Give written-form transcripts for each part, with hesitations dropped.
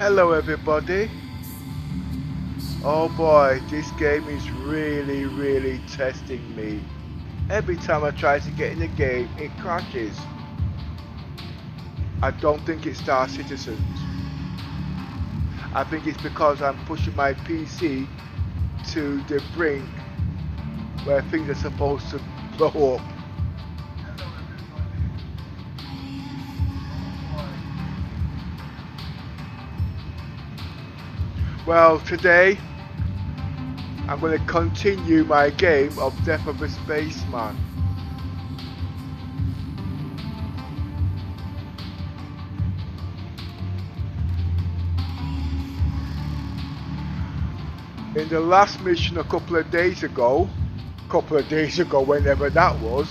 Hello everybody. Oh boy, this game is really testing me. Every time I try to get in the game, it crashes. I don't think it's Star Citizens. I think it's because I'm pushing my PC to the brink where things are supposed to blow up. Well, today I'm going to continue my game of Death of a Spaceman. In the last mission a couple of days ago, whenever that was,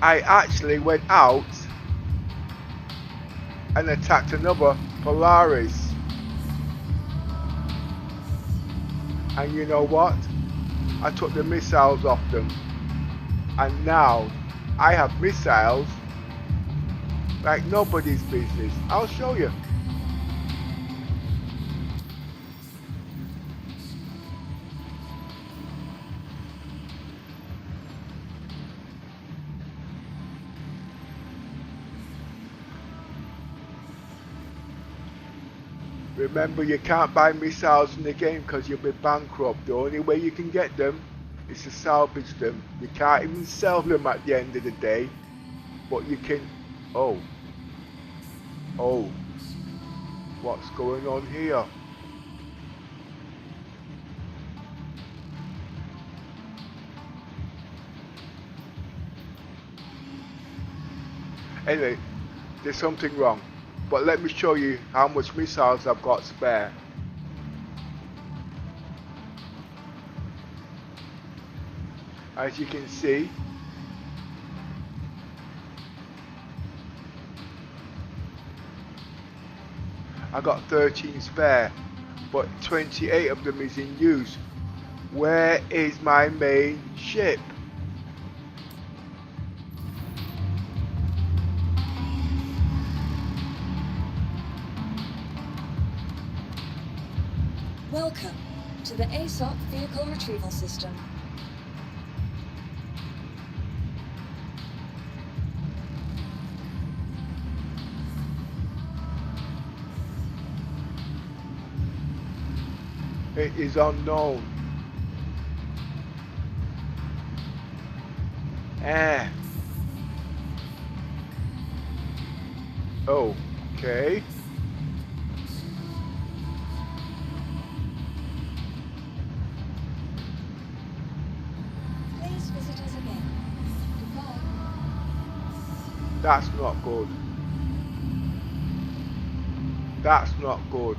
I actually went out and attacked another Polaris. And you know what? I took the missiles off them. And now I have missiles like nobody's business. I'll show you. Remember, you can't buy missiles in the game because you'll be bankrupt. The only way you can get them is to salvage them. You can't even sell them at the end of the day, but you can. Oh, what's going on here? Anyway, there's something wrong. But let me show you how much missiles I've got spare. As you can see, I got 13 spare, but 28 of them is in use. Where is my main ship? Welcome to the ASOP Vehicle Retrieval System. It is unknown. Okay. Please visit us again. Goodbye. That's not good. That's not good.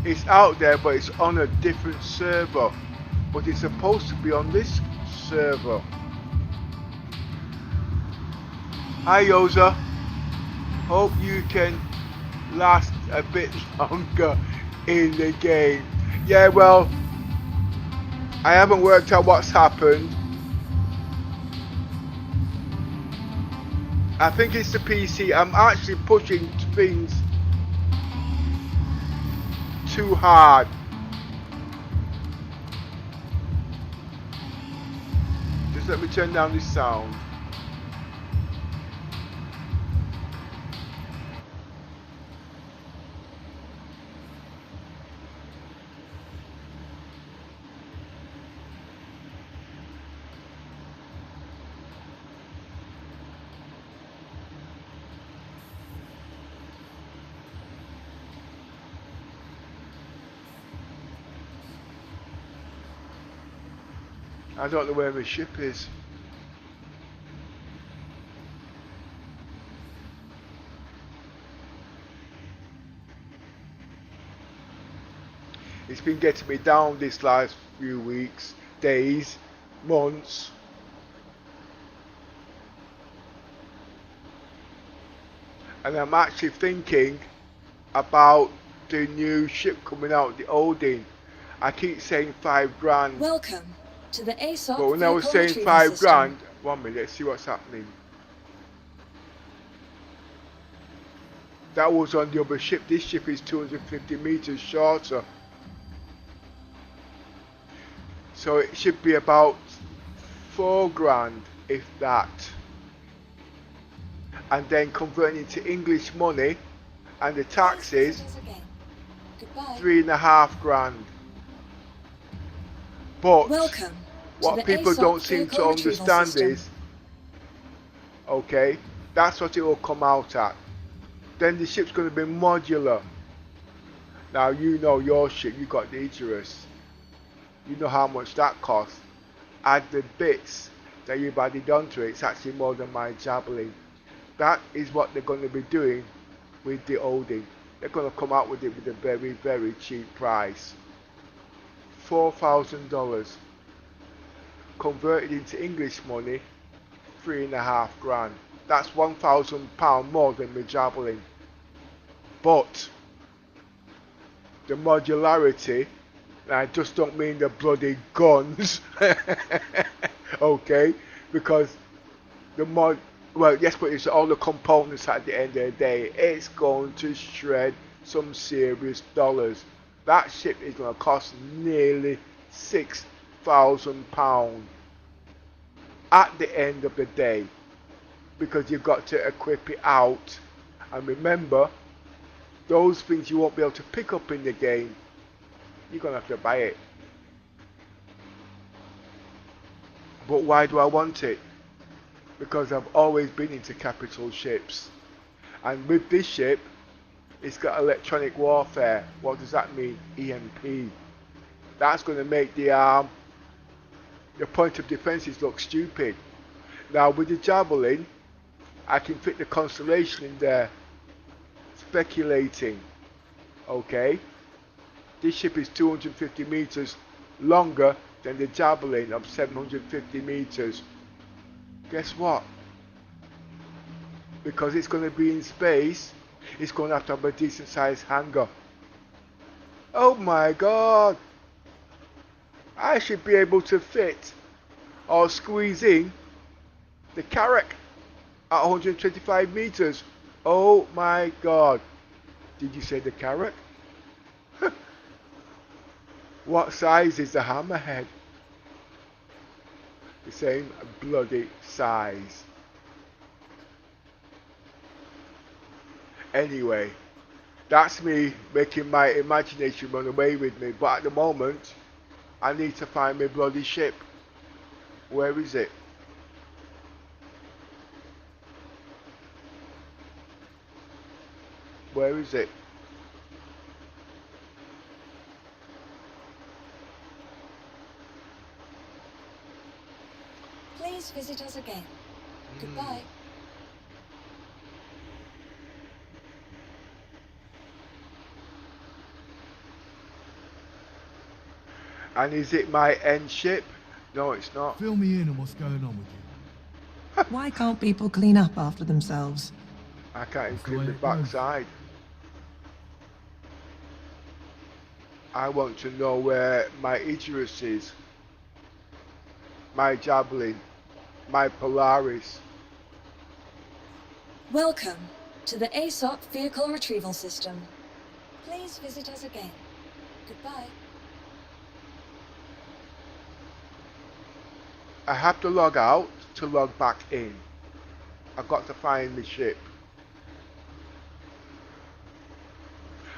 It's out there, but it's on a different server. But it's supposed to be on this server. Hi Yoza. Hope you can last a bit longer in the game. Yeah, well, I haven't worked out what's happened. I think it's the PC. I'm actually pushing things too hard. Just let me turn down this sound. I don't know where the ship is. It's been getting me down this last few weeks, days, months. And I'm actually thinking about the new ship coming out, the Odin. I keep saying $5 grand. Welcome to the ASOP But when I was vehicle saying retrieval 5 system. grand, 1 minute, let's see what's happening. That was on the other ship. This ship is 250 meters shorter. So it should be about 4 grand, if that. And then converting into English money and the taxes, Please visit us again. Goodbye. 3.5 grand. But Welcome to what the people ASOP don't seem vehicle to retrieval understand system. is, okay, that's what it will come out at. Then the ship's going to be modular. Now you know your ship, you got the Icarus. You know how much that costs. Add the bits that you've added onto it, it's actually more than my Javelin. That is what they're going to be doing with the Odin. They're going to come out with it with a very, very cheap price. $4,000. Converted into English money, 3.5 grand. That's £1,000 more than the Javelin. But the modularity, and I just don't mean the bloody guns, okay, because well, yes, but it's all the components at the end of the day. It's going to shred some serious dollars. That ship is going to cost nearly £6,000 at the end of the day, because you've got to equip it out. And remember, those things you won't be able to pick up in the game. You're going to have to buy it. But why do I want it? Because I've always been into capital ships. And with this ship, it's got electronic warfare. What does that mean? EMP. That's going to make the point of defenses look stupid. Now with the Javelin, I can fit the Constellation in there. Speculating. Okay. This ship is 250 meters longer than the Javelin of 750 meters. Guess what? Because it's going to be in space, it's going to have a decent sized hangar. Oh my god! I should be able to fit or squeeze in the Carrack at 125 meters. Oh my god! Did you say the Carrack? What size is the Hammerhead? The same bloody size. Anyway, that's me making my imagination run away with me. But at the moment, I need to find my bloody ship. Where is it? Where is it? Please visit us again. Goodbye. And is it my end ship? No, it's not. Fill me in on what's going on with you. Why can't people clean up after themselves? I can't That's the include way the it goes. backside. I want to know where my Icarus is. My Javelin. My Polaris. Welcome to the ASOP vehicle retrieval system. Please visit us again. Goodbye. I have to log out to log back in. I've got to find the ship.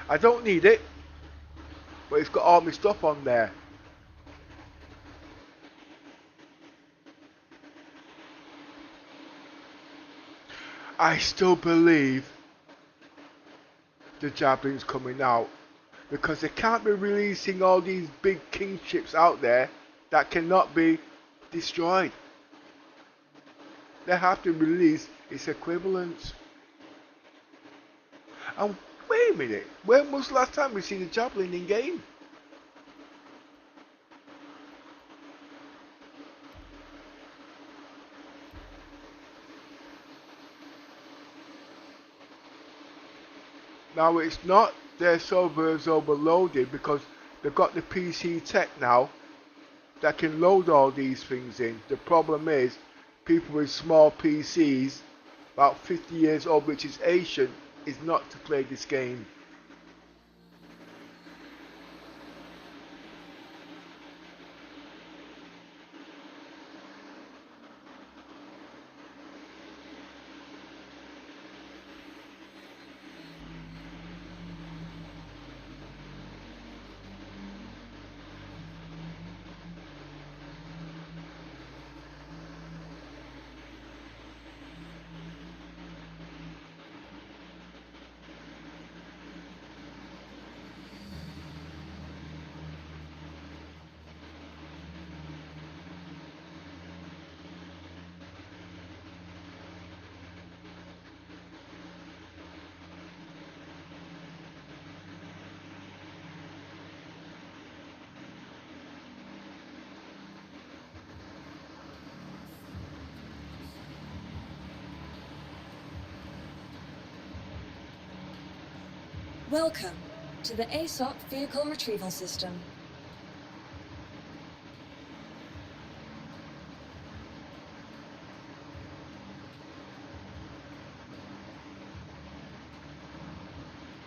I don't need it, but it's got all my stuff on there. I still believe the Javelin's coming out, because they can't be releasing all these big king ships out there that cannot be destroyed. They have to release its equivalent. And wait a minute, when was the last time we seen a Javelin in game? Now it's not their servers overloaded because they've got the PC tech now that can load all these things in. The problem is people with small PCs, about 50 years old, which is Asian, is not to play this game. Welcome to the ASOP Vehicle Retrieval System.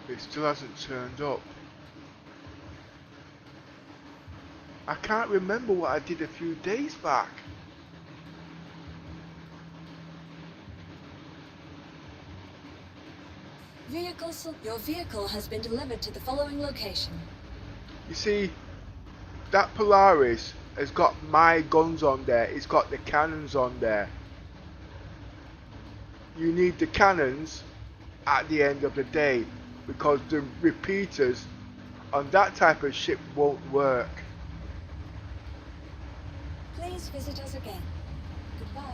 It still hasn't turned up. I can't remember what I did a few days back. Your vehicle has been delivered to the following location. You see, that Polaris has got my guns on there. It's got the cannons on there. You need the cannons at the end of the day because the repeaters on that type of ship won't work. Please visit us again. Goodbye.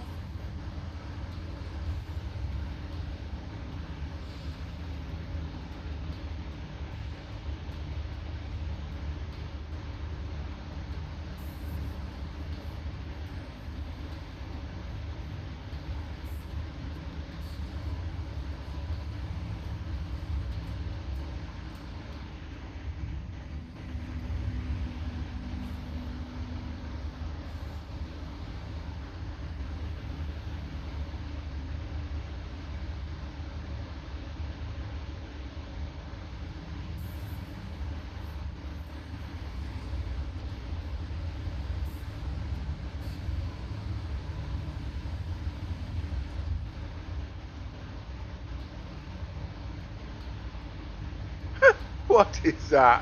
What is that?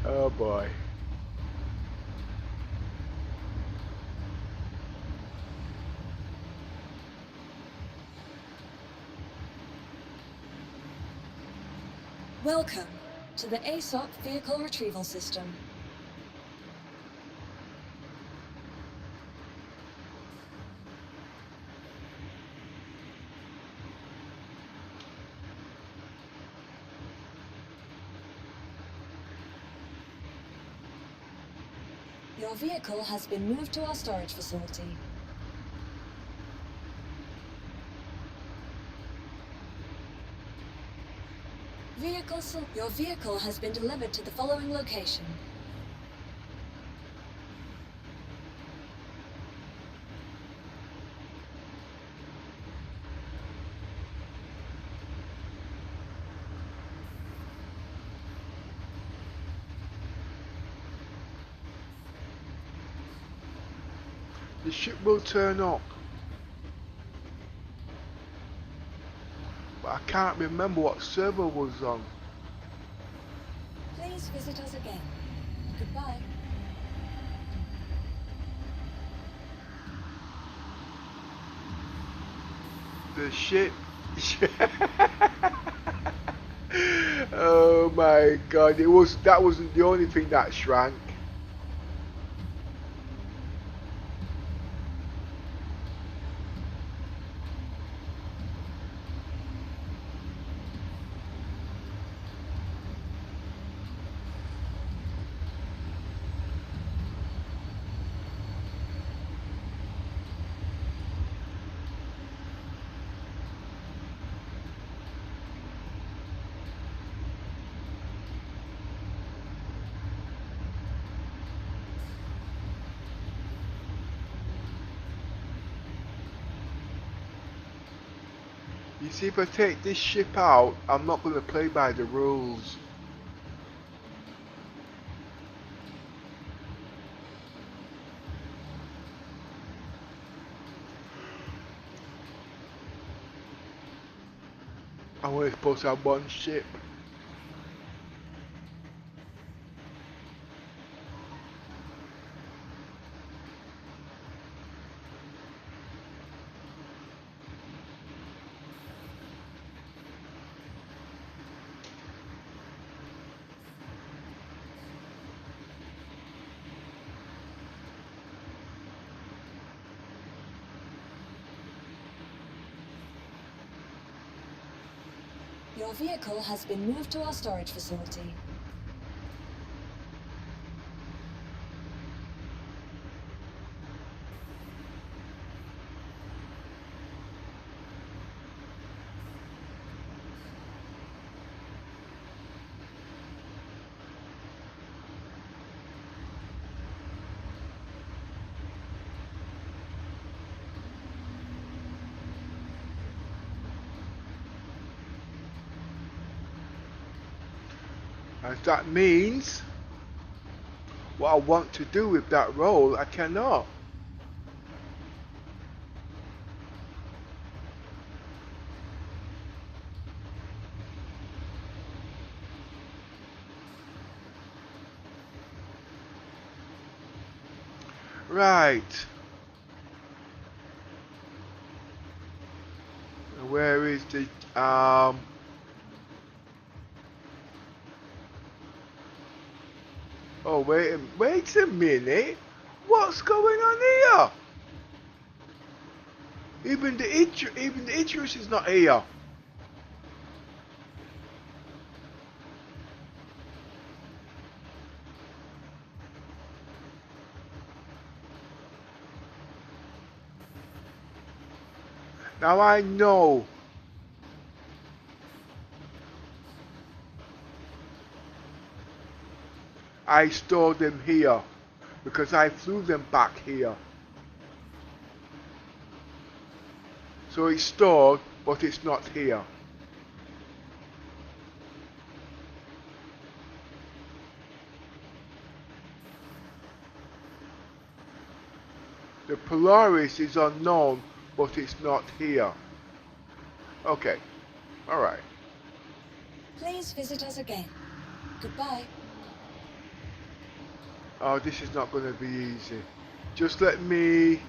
Oh boy. Welcome to the ASOP Vehicle Retrieval System. Your vehicle has been moved to our storage facility. Your vehicle has been delivered to the following location. The ship will turn up. But I can't remember what server was on. Please visit us again. Goodbye. The ship. Oh my god, that wasn't the only thing that shrank. You see, if I take this ship out, I'm not going to play by the rules. I'm only supposed to have one ship. Your vehicle has been moved to our storage facility. And that means what I want to do with that roll, I cannot. Right. Where is the oh wait a minute. What's going on here? Even the Idris is not here. Now I know. I stored them here because I flew them back here. So it's stored, but it's not here. The Polaris is unknown, but it's not here. Okay, alright. Please visit us again. Goodbye. Oh, this is not going to be easy. Just let me...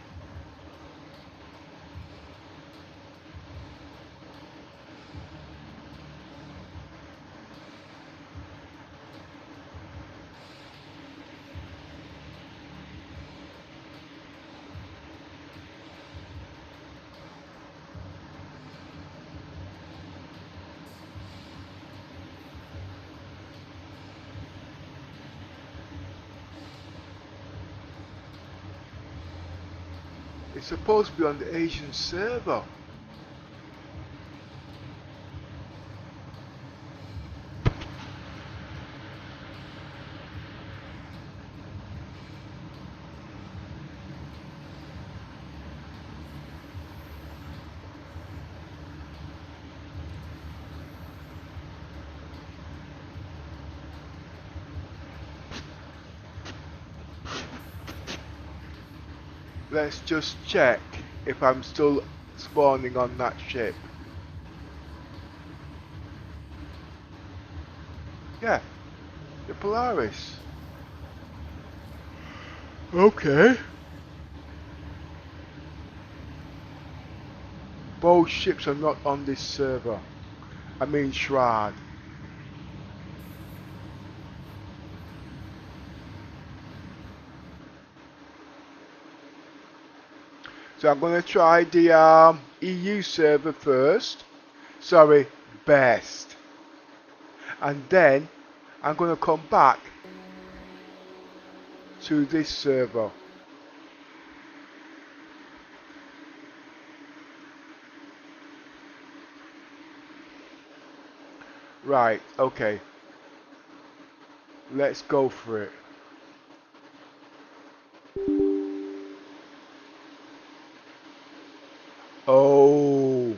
It's supposed to be on the Asian server. Let's just check if I'm still spawning on that ship. Yeah, the Polaris. Okay. Both ships are not on this server. I mean Shroud. So I'm going to try the EU server first. Sorry, best. And then I'm going to come back to this server. Right, okay. Let's go for it. Oh.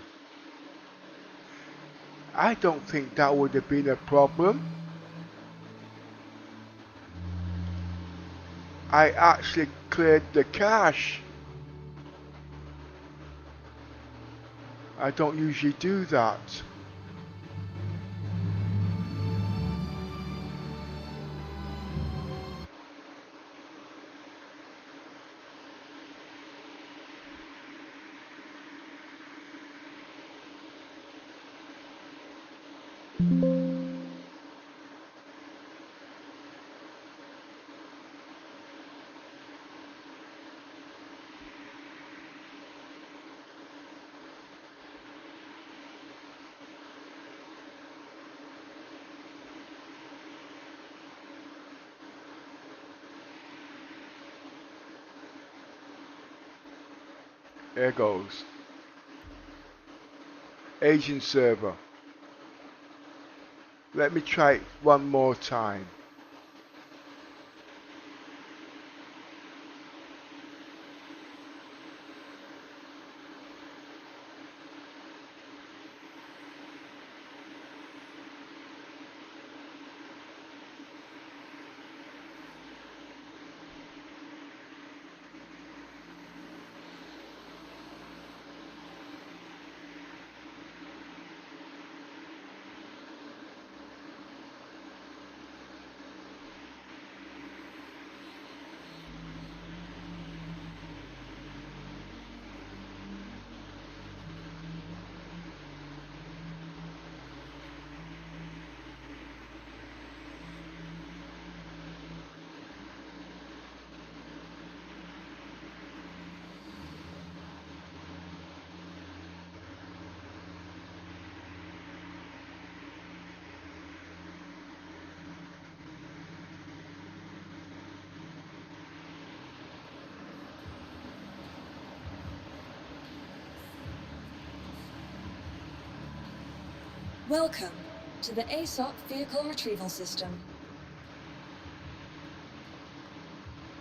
I don't think that would have been a problem. I actually cleared the cache. I don't usually do that. There goes. Agent server. Let me try it one more time. Welcome to the ASOP Vehicle Retrieval System.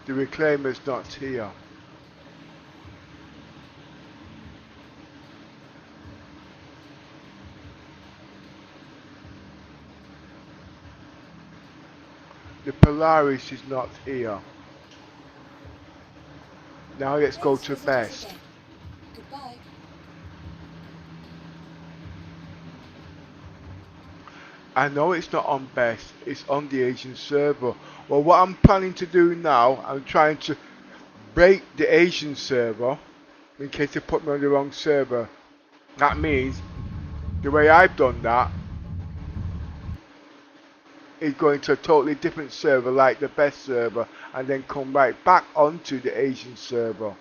The reclaimer's not here. The Polaris is not here. Now let's go Please to visit us best. again. Goodbye. I know it's not on best, it's on the Asian server. Well, what I'm planning to do now, I'm trying to break the Asian server in case they put me on the wrong server. That means the way I've done that is going to a totally different server like the best server and then come right back onto the Asian server.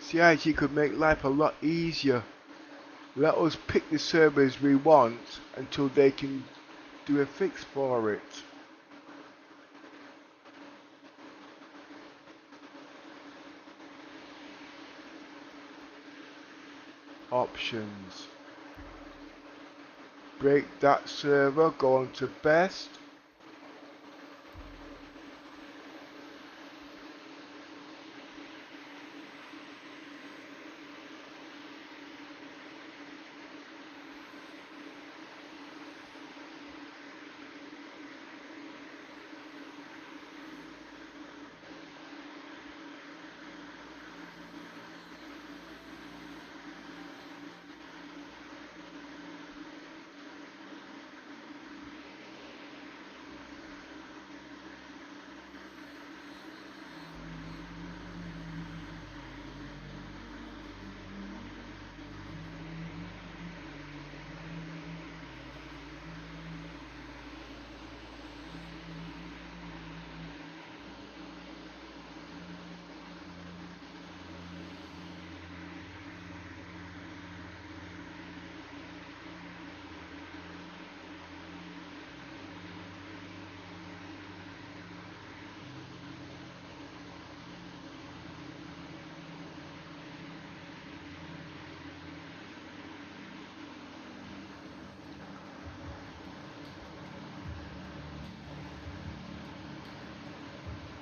CIG could make life a lot easier. Let us pick the servers we want until they can do a fix for it. Options. Break that server, go on to best.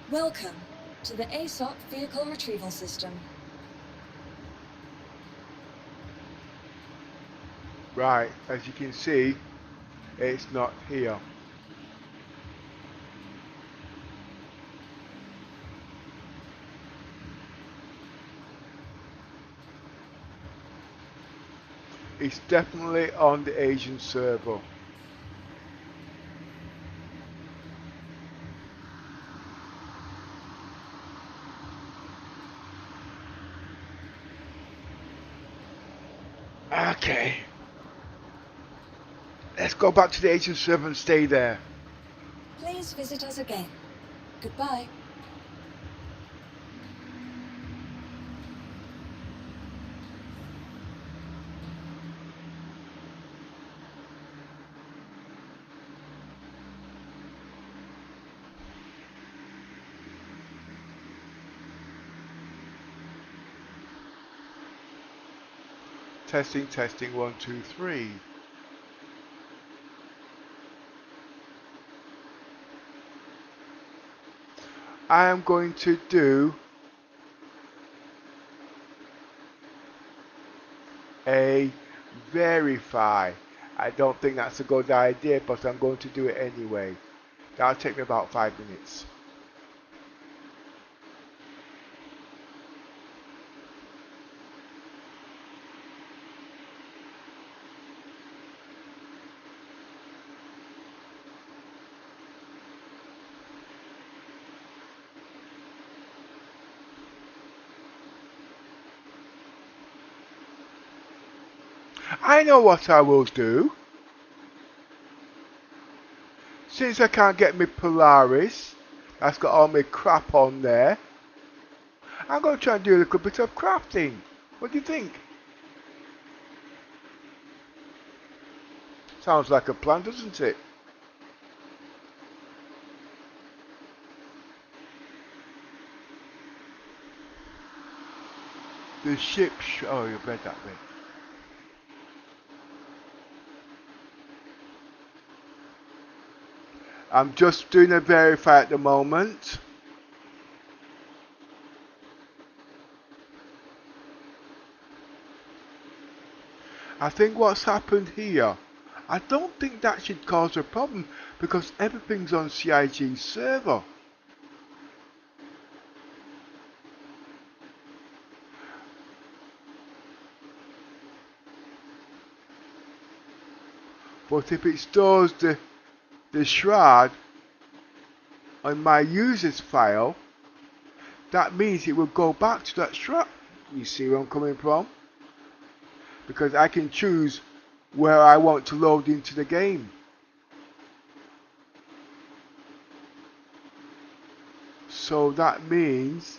Welcome to the ASOP Vehicle Retrieval System. Right, as you can see, it's not here. It's definitely on the Asian server. Okay. Let's go back to the Asian server and stay there. Please visit us again. Goodbye. Testing, testing, 1, 2, 3. I am going to do a verify. I don't think that's a good idea, but I'm going to do it anyway. That'll take me about 5 minutes. I know what I will do. Since I can't get my Polaris, that's got all my crap on there, I'm going to try and do a little bit of crafting. What do you think? Sounds like a plan, doesn't it? The ship, oh, you read that bit. I'm just doing a verify at the moment. I think what's happened here, I don't think that should cause a problem because everything's on CIG's server. But if it stores the shroud on my users file, that means it will go back to that shroud. You see where I'm coming from? Because I can choose where I want to load into the game. So that means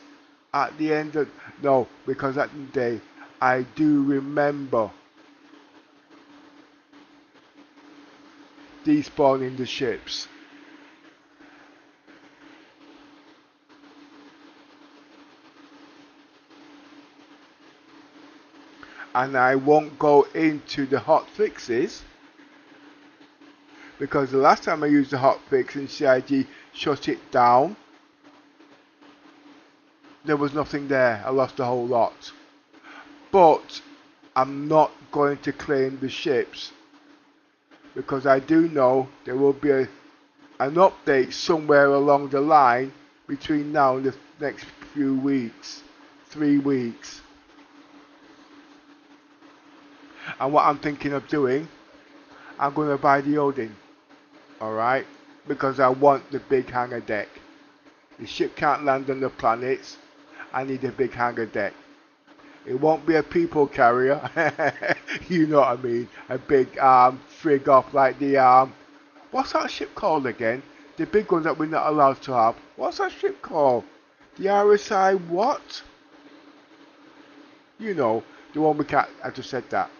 at the end of, no, because at the day I do remember despawning the ships. And I won't go into the hot fixes because the last time I used the hot fix and CIG shut it down, there was nothing there. I lost a whole lot. But I'm not going to claim the ships because I do know there will be an update somewhere along the line between now and the next few weeks, 3 weeks. And what I'm thinking of doing, I'm going to buy the Odin, alright, because I want the big hangar deck. The ship can't land on the planets, I need a big hangar deck. It won't be a people carrier, you know what I mean, a big frig off like the, what's that ship called again? The big ones that we're not allowed to have. What's that ship called? The RSI what? You know, the one we can't, I just said that.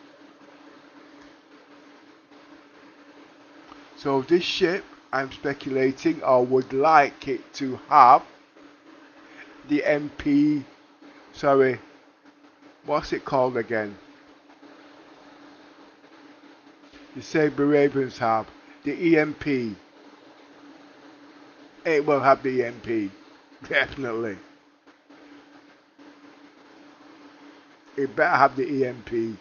So this ship, I'm speculating, or would like it to have the MP, sorry, what's it called again? The Sabre Ravens have the EMP. It will have the EMP. Definitely. It better have the EMP.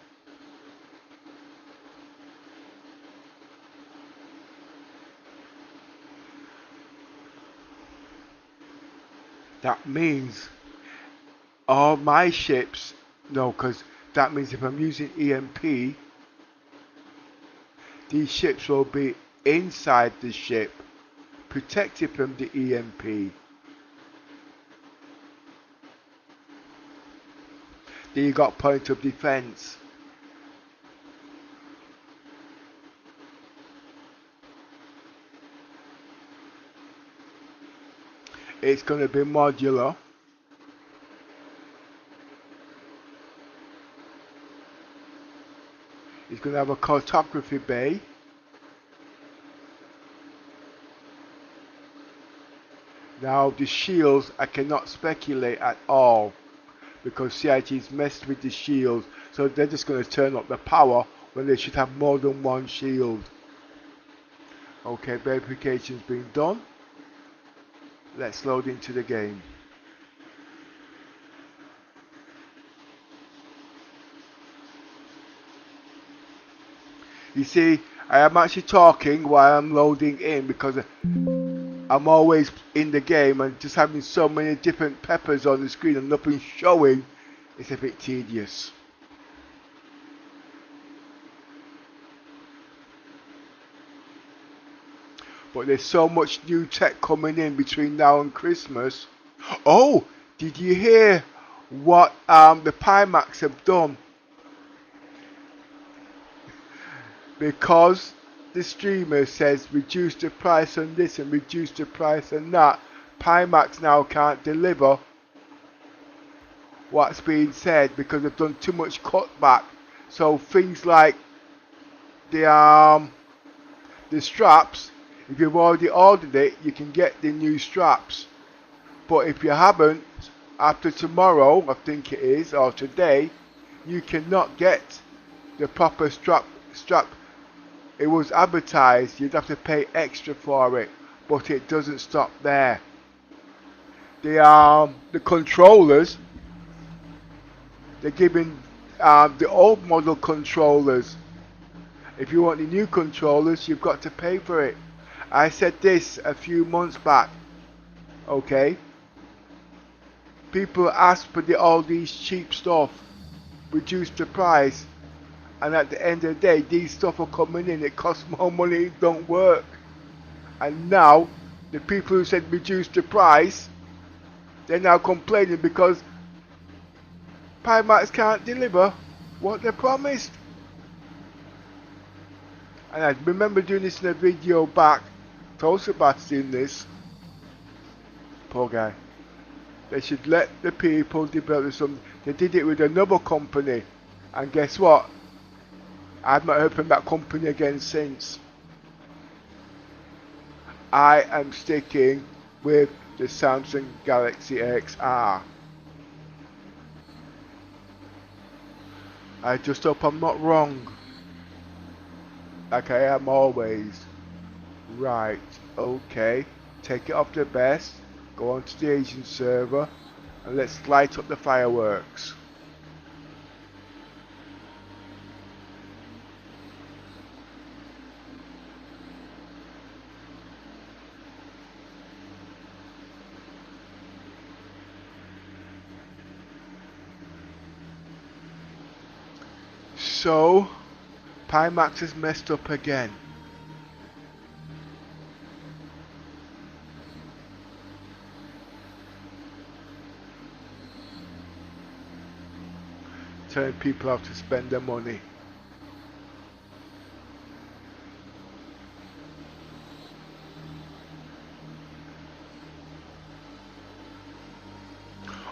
That means all my ships, no, because that means if I'm using EMP, these ships will be inside the ship, protected from the EMP. Then you got point of defense. It's going to be modular. It's going to have a cartography bay. Now the shields, I cannot speculate at all because CIG's messed with the shields, so they're just going to turn up the power when they should have more than one shield. Okay, verification's been done. Let's load into the game. You see, I am actually talking while I'm loading in because I'm always in the game and just having so many different peppers on the screen and nothing showing. It's a bit tedious. But there's so much new tech coming in between now and Christmas. Oh, did you hear what the Pimax have done? Because the streamer says reduce the price on this and reduce the price on that, Pimax now can't deliver what's being said because they've done too much cutback. So things like the straps, if you've already ordered it, you can get the new straps. But if you haven't, after tomorrow, I think it is, or today, you cannot get the proper strap. It was advertised, you'd have to pay extra for it, but it doesn't stop there. The controllers, they're giving the old model controllers. If you want the new controllers, you've got to pay for it. I said this a few months back. Okay. People ask for all these cheap stuff, reduce the price, and at the end of the day, these stuff are coming in. It costs more money. It don't work. And now, the people who said reduce the price, they're now complaining because Pimax can't deliver what they promised. And I remember doing this in a video back. Told Sebastian this. Poor guy. They should let the people develop something. They did it with another company. And guess what? I've not heard from that company again since. I am sticking with the Samsung Galaxy XR. I just hope I'm not wrong. Like I am always. Right, okay. Take it off the best. Go on to the Asian server. And let's light up the fireworks. So, Pimax has messed up again. Telling people how to spend their money.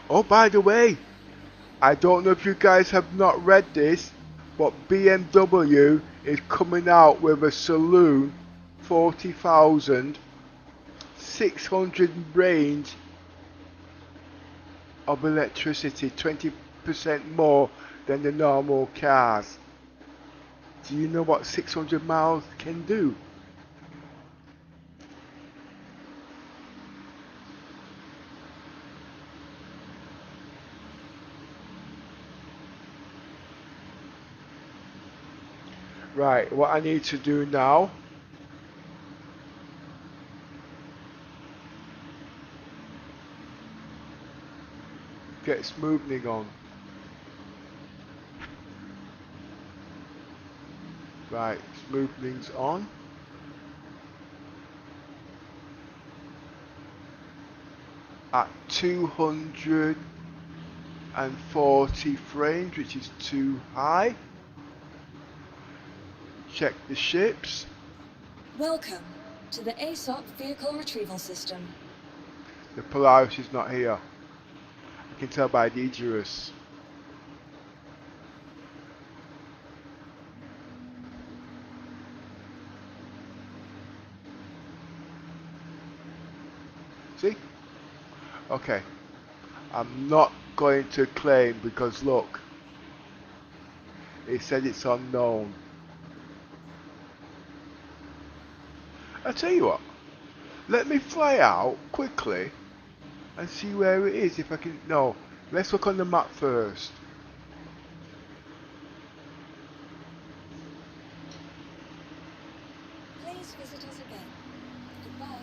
Oh, by the way, I don't know if you guys have not read this, but BMW is coming out with a saloon 40,600 range of electricity, 20% more than the normal cars. Do you know what 600 miles can do? Right, what I need to do now, get smoothing on. Right, smoothing's on. At 240 frames, which is too high. Check the ships. Welcome to the ASOP Vehicle Retrieval System. The Polaris is not here. I can tell by the Aegis. See? Okay. I'm not going to claim because look, it said it's unknown. I tell you what, let me fly out quickly and see where it is if I can. No, let's look on the map first. Please visit us again. Goodbye.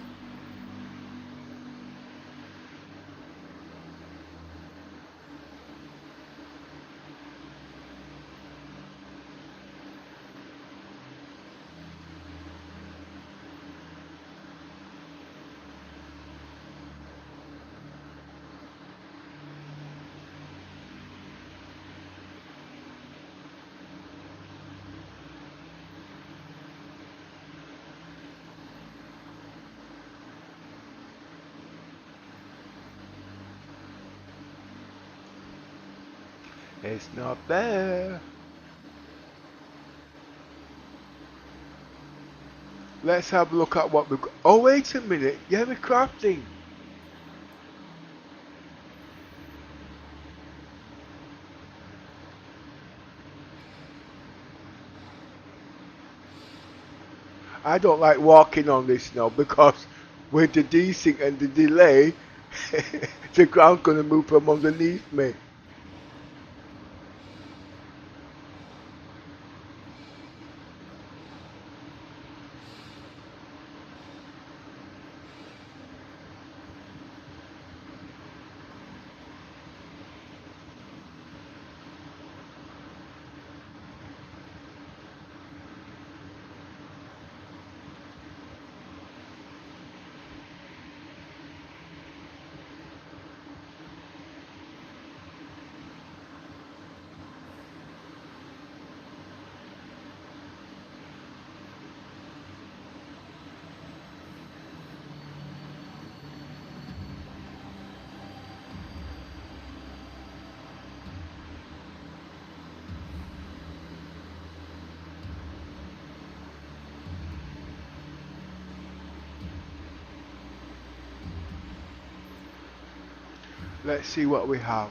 It's not there. Let's have a look at what we've got. Oh, wait a minute. Yeah, we're crafting. I don't like walking on this now because with the desync and the delay, the ground's going to move from underneath me. Let's see what we have.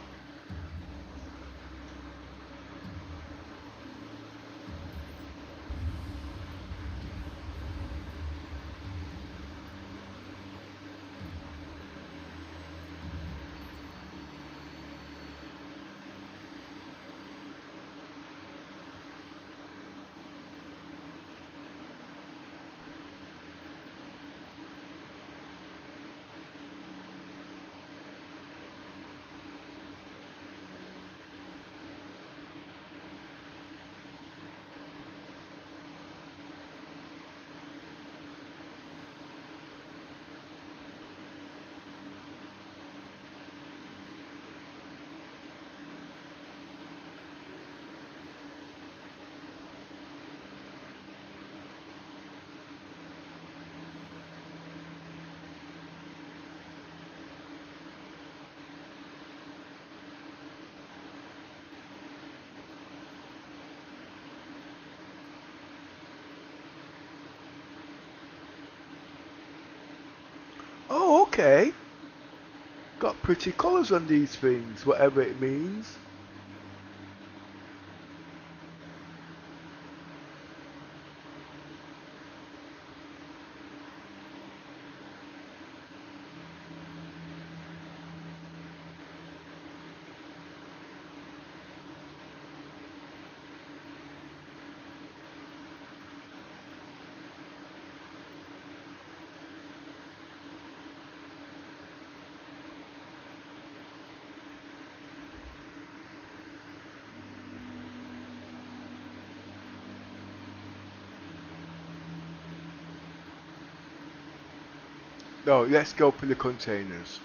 Oh, okay. Got pretty colours on these things, whatever it means. No, let's go for the containers.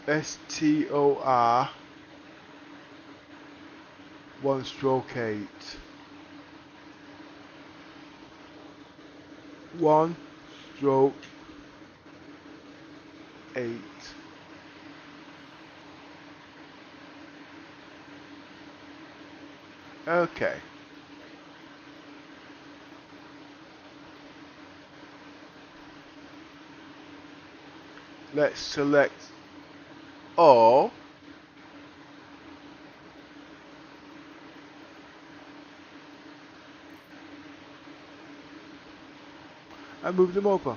STOR 1/8. 1/8. Okay. Let's select all. And move them over.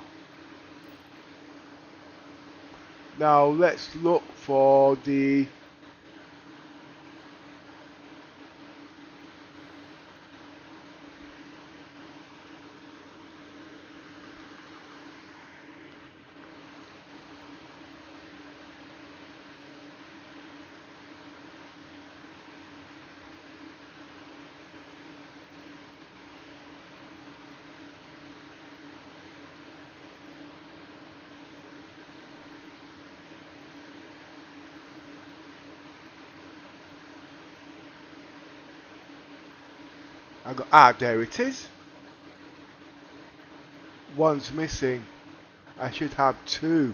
Now let's look for the there it is. One's missing. I should have two.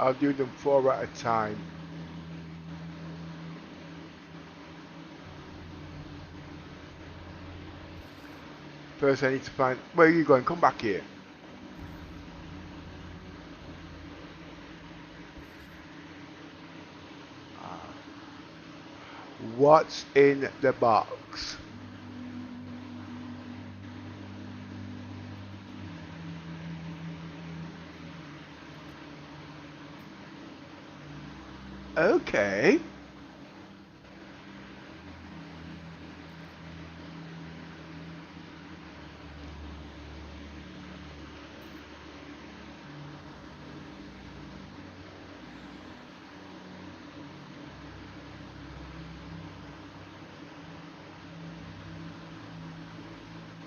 I'll do them 4 at a time. First I need to find... Where are you going? Come back here. What's in the box? Okay.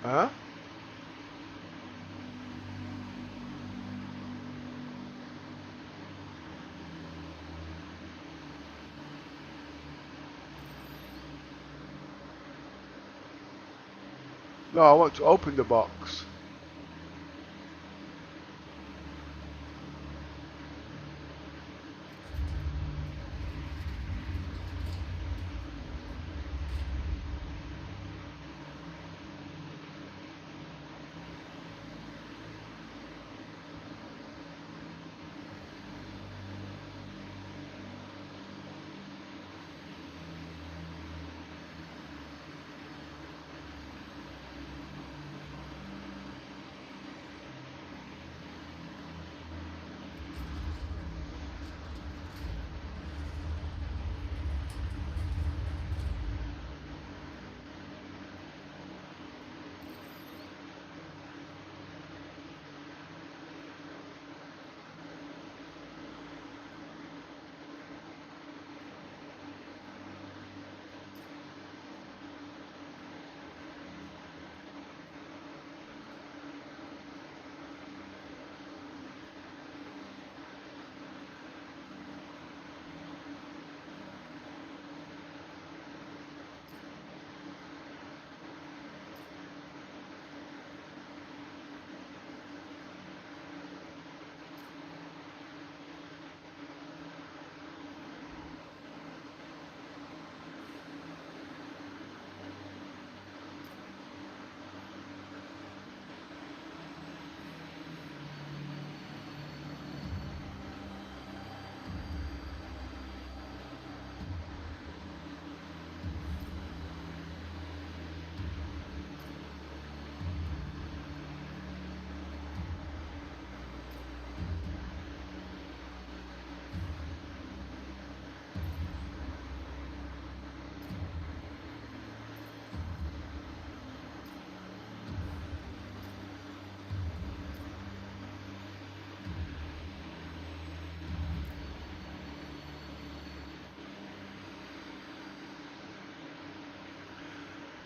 Huh? No, I want to open the box.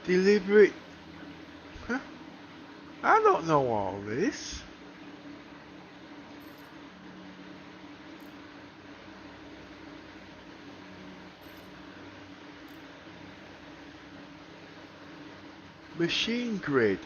Delivery. Huh? I don't know all this. Machine grid.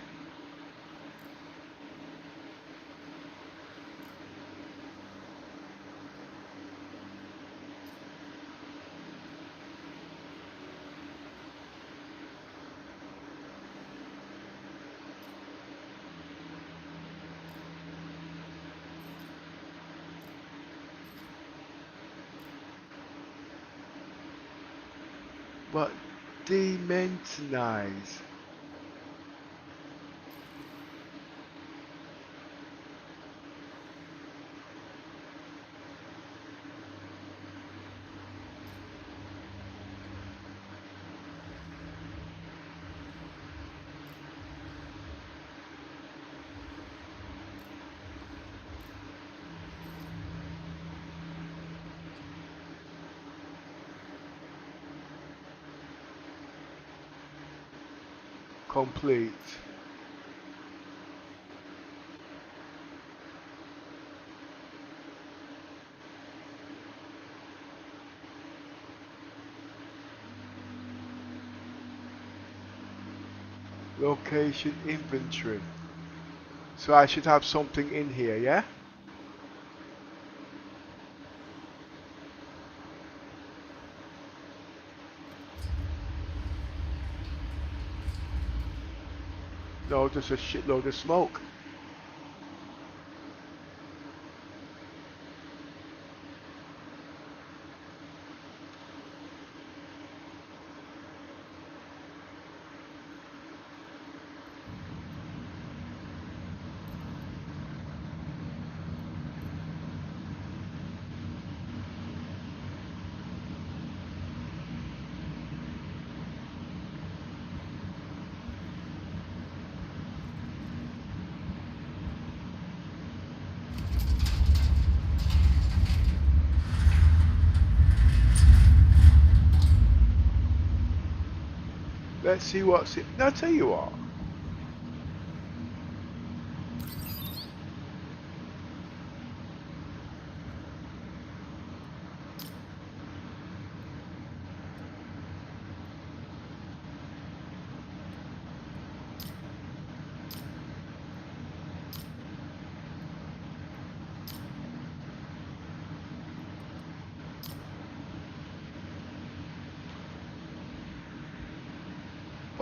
But dimensionize. Complete. Location inventory. So I should have something in here, yeah? No, just a shitload of smoke. Let's see what's it. I'll tell you what.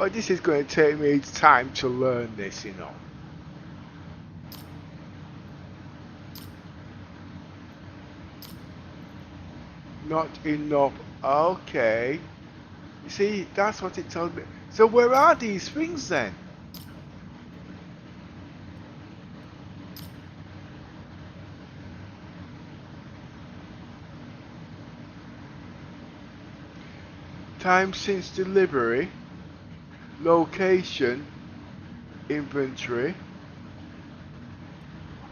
Well, this is going to take me time to learn this, you know. Not enough. Okay. You see, that's what it tells me. So where are these things then? Time since delivery, location, inventory,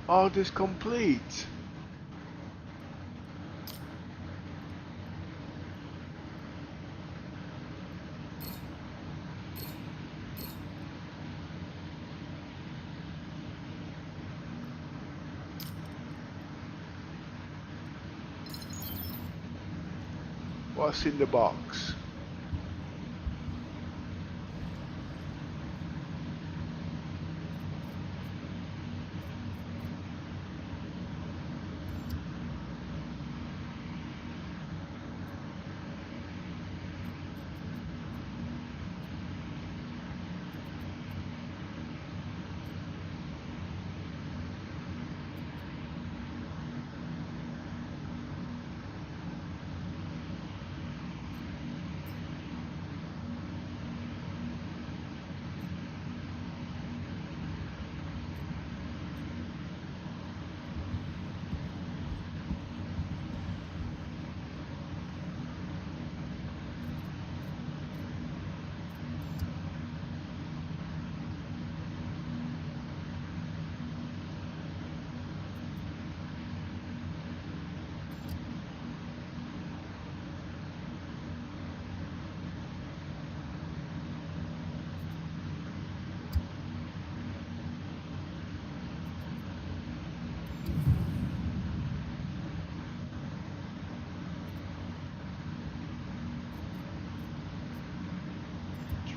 orders complete. What's in the box?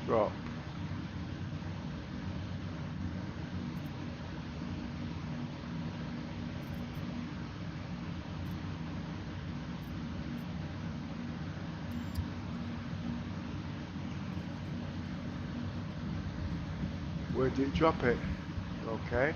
Drop. Where did it drop it? Okay.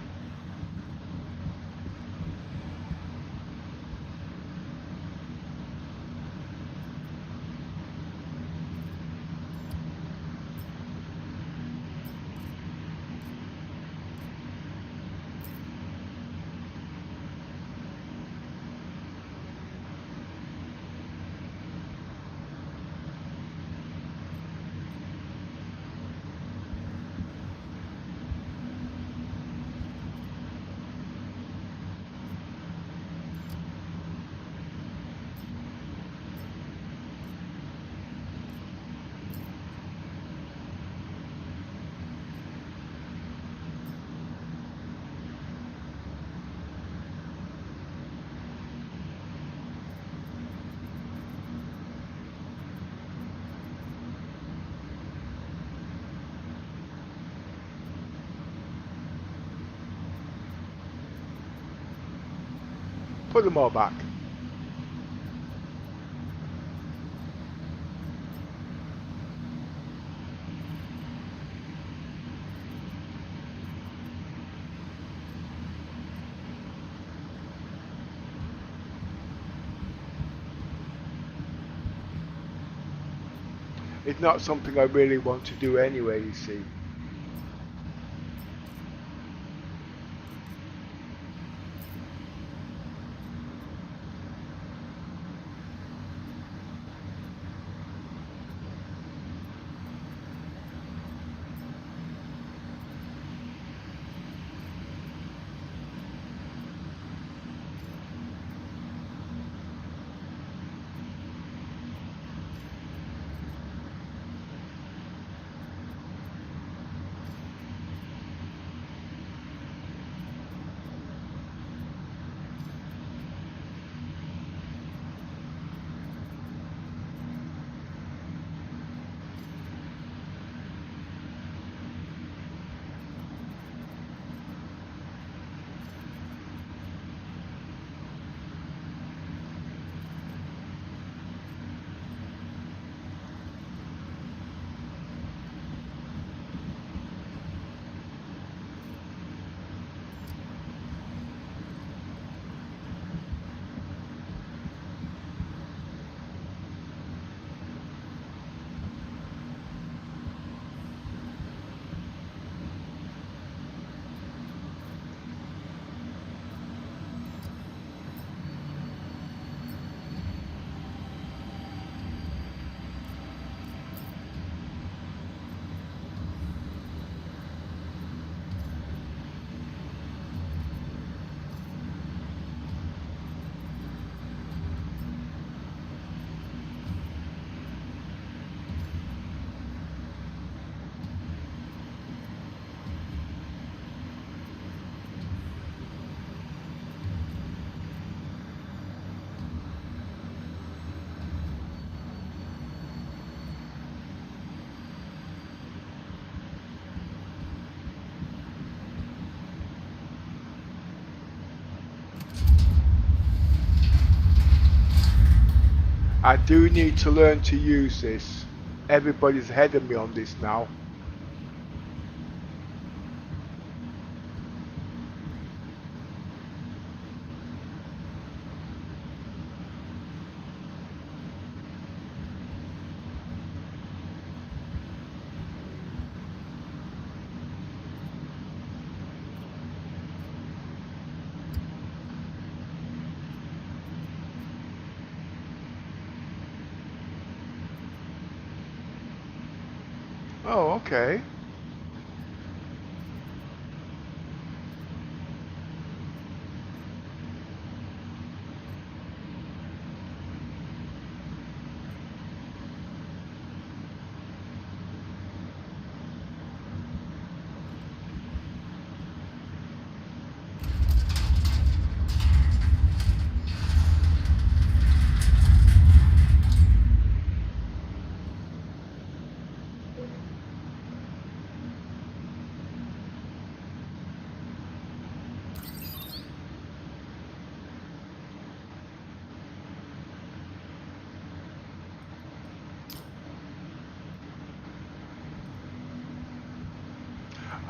Put them all back. It's not something I really want to do anyway, you see. I do need to learn to use this. Everybody's ahead of me on this now. Oh, okay.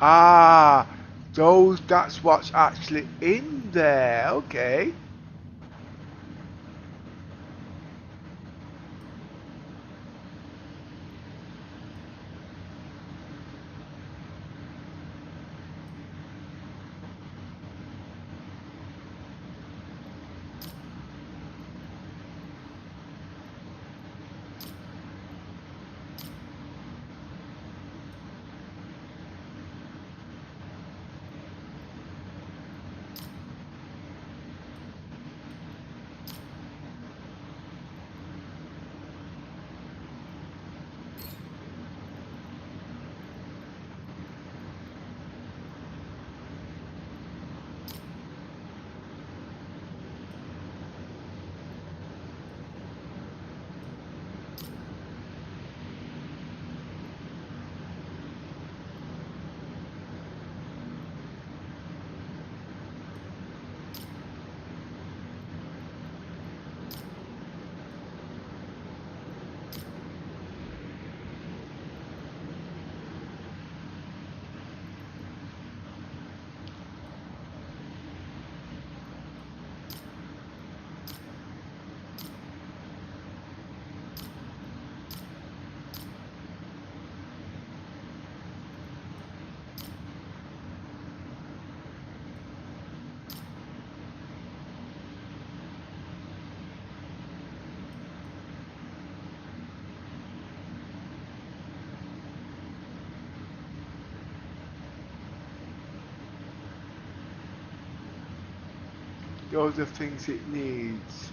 Ah, that's what's actually in there. Okay. Those are things it needs.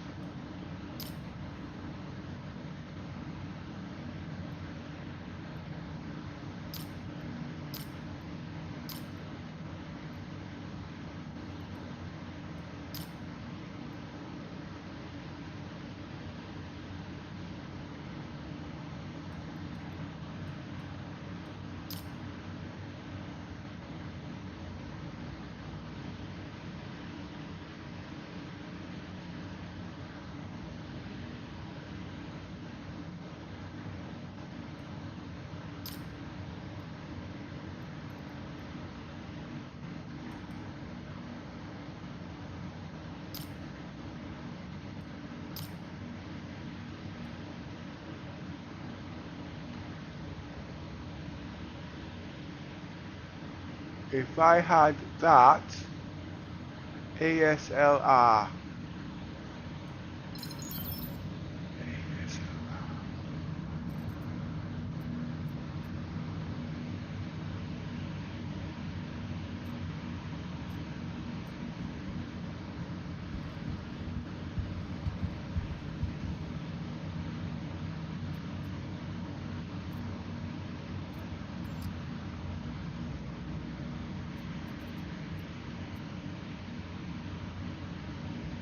If I had that, ASLR.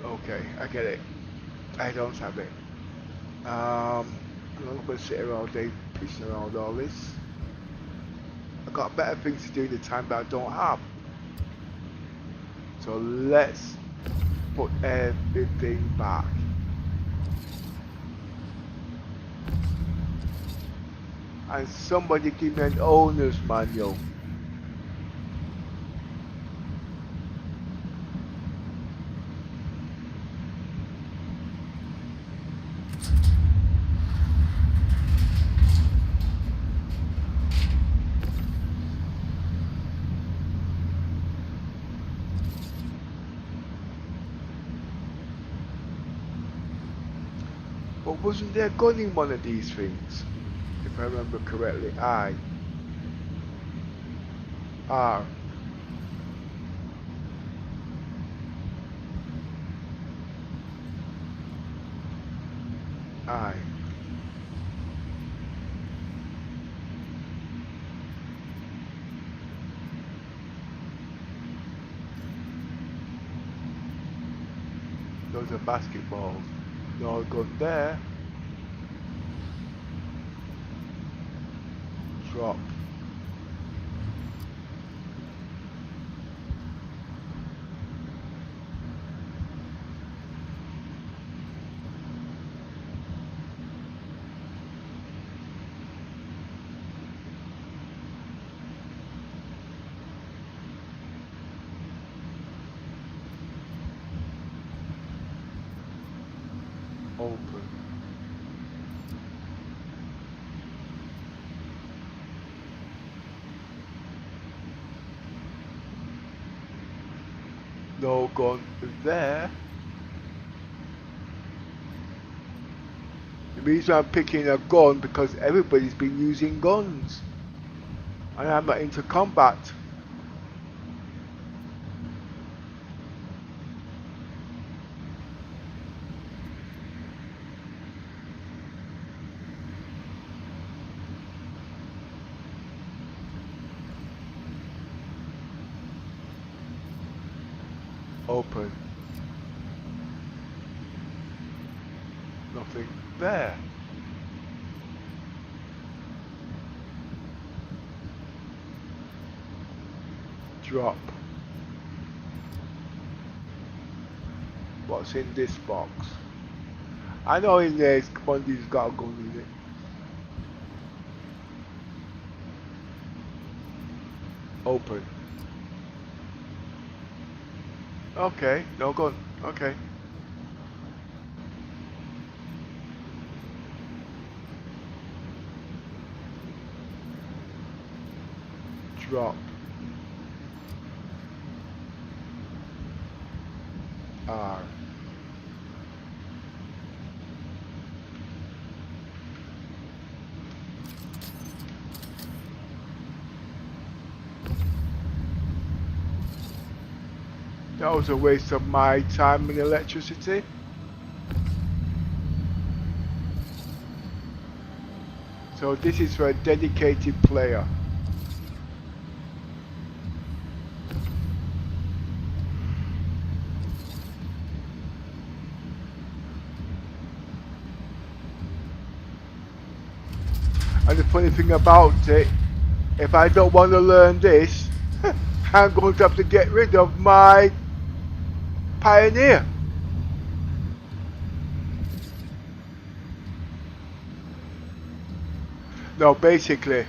Okay, I get it. I don't have it. I'm not going to sit here all day pushing around all this. I've got better things to do in the time that I don't have. So let's put everything back. and somebody give me an owner's manual. But wasn't there a gun in one of these things? If I remember correctly. I. R. I. Those are basketballs. No gun there. Drop. Open. No gun there. The reason I'm picking a gun because everybody's been using guns. And I'm not into combat. Open. Nothing there. Drop. What's in this box? I know in there one of these got a gun in it. Open. Okay, no gun. Okay. Drop. R. That was a waste of my time and electricity. So this is for a dedicated player. And the funny thing about it, if I don't want to learn this, I'm going to have to get rid of my Pioneer. No, basically,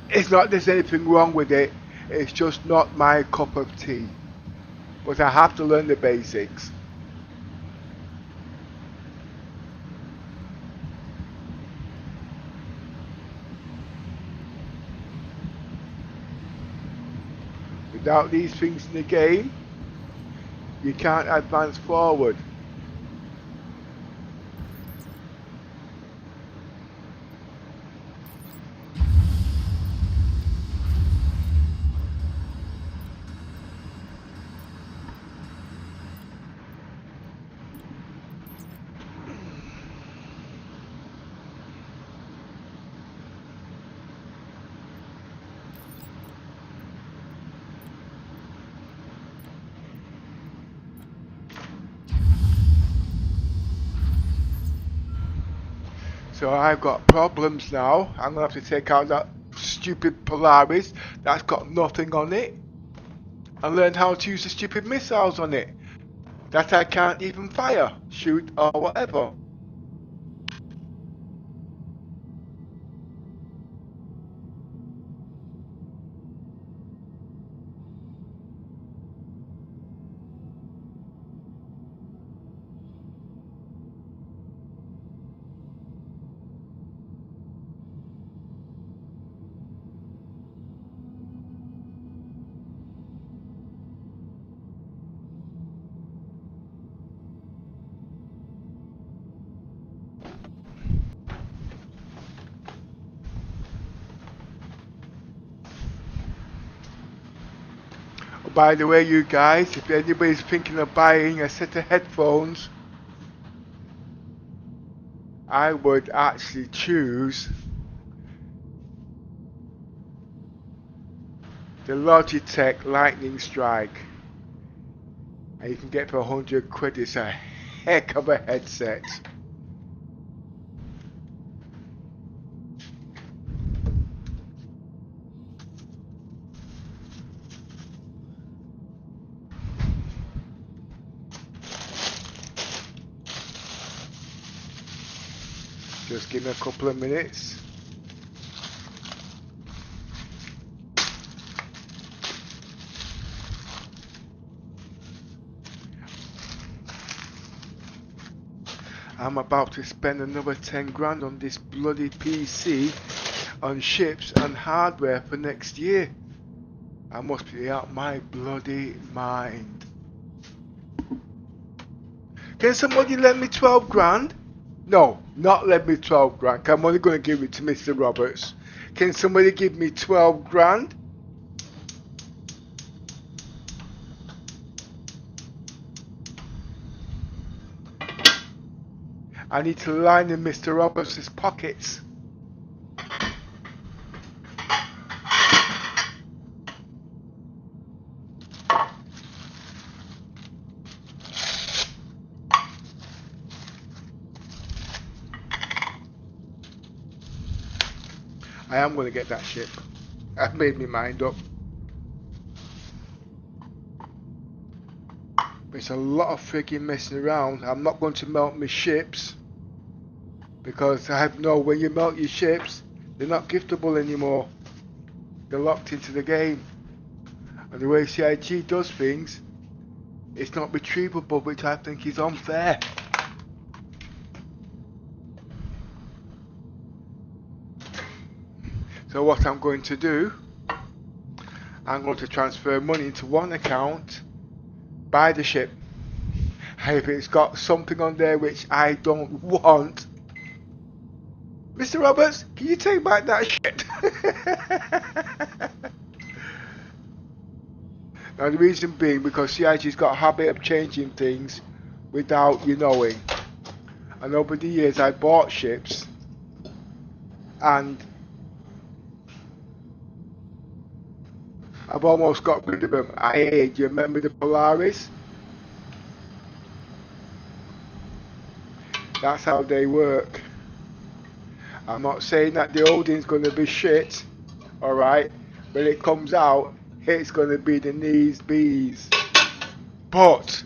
it's not there's anything wrong with it, it's just not my cup of tea. But I have to learn the basics. Without these things in the game, you can't advance forward. So I've got problems now. I'm going to have to take out that stupid Polaris that's got nothing on it and learn how to use the stupid missiles on it that I can't even fire, shoot or whatever. by the way, you guys, if anybody's thinking of buying a set of headphones, I would actually choose the Logitech Lightning Strike. And you can get for 100 quid. It's a heck of a headset. Just give me a couple of minutes. I'm about to spend another 10 grand on this bloody PC, on chips and hardware for next year. I must be out my bloody mind. Can somebody lend me 12 grand? No, not lend me 12 grand. I'm only going to give it to Mr. Roberts. Can somebody give me 12 grand? I need to line in Mr. Roberts' pockets. I am going to get that ship. I've made my mind up. It's a lot of freaking messing around. I'm not going to melt my ships, because I know when you melt your ships, they're not giftable anymore. They're locked into the game. And the way CIG does things, it's not retrievable, which I think is unfair. So what I'm going to do, I'm going to transfer money into one account, buy the ship. And if it's got something on there which I don't want, Mr. Roberts, can you take back that shit? Now the reason being, because CIG's got a habit of changing things without you knowing. And over the years I bought ships, and I've almost got rid of them. Do you remember the Polaris? That's how they work. I'm not saying that the olding's going to be shit, alright? When it comes out, it's going to be the knees bees. But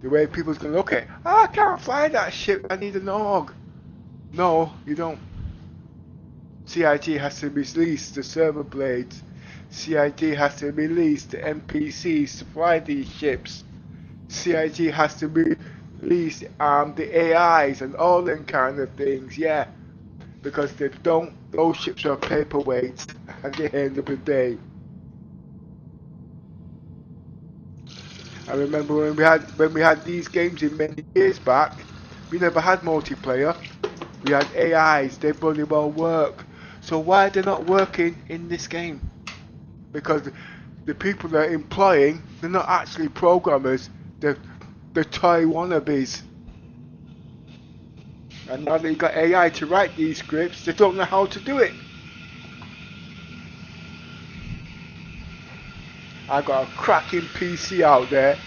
the way people's going to look at it, oh, I can't fly that ship, I need an AUG. No, you don't. CIG has to release the server blades. CIG has to release the NPCs to fly these ships. CIG has to release the AIs and all them kind of things, yeah. Because they don't, those ships are paperweights at the end of the day. I remember when we had these games in many years back, we never had multiplayer. We had AIs, they bloody well work. So why are they not working in this game? Because the people they're employing, they're not actually programmers, they're toy wannabes. And now that you got AI to write these scripts, they don't know how to do it. I got a cracking PC out there.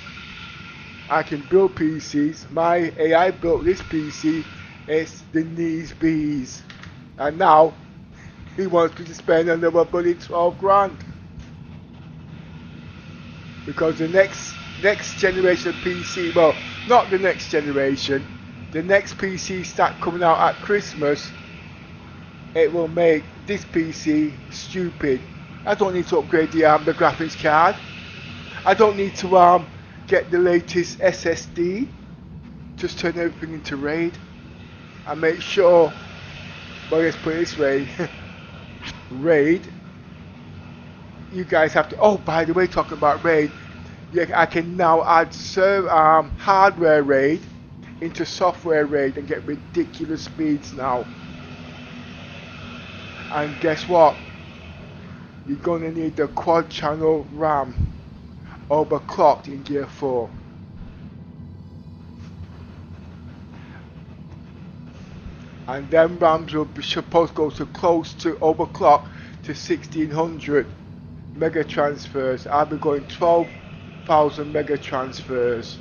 I can build PCs. My AI built this PC. It's the knees bees. And now he wants me to spend another bloody 12 grand. Because the next generation PC, well, not the next generation, the next PC start coming out at Christmas, it will make this PC stupid. I don't need to upgrade the graphics card. I don't need to get the latest SSD. Just turn everything into RAID and make sure, well, let's put it this way, RAID, you guys have to, oh, by the way, talking about RAID, yeah, I can now add hardware RAID into software RAID and get ridiculous speeds now. And guess what? You're going to need the quad channel RAM. overclocked in Gear 4. And them RAMs will be supposed to go to close to overclock to 1600 mega transfers. I'll be going 12,000 mega transfers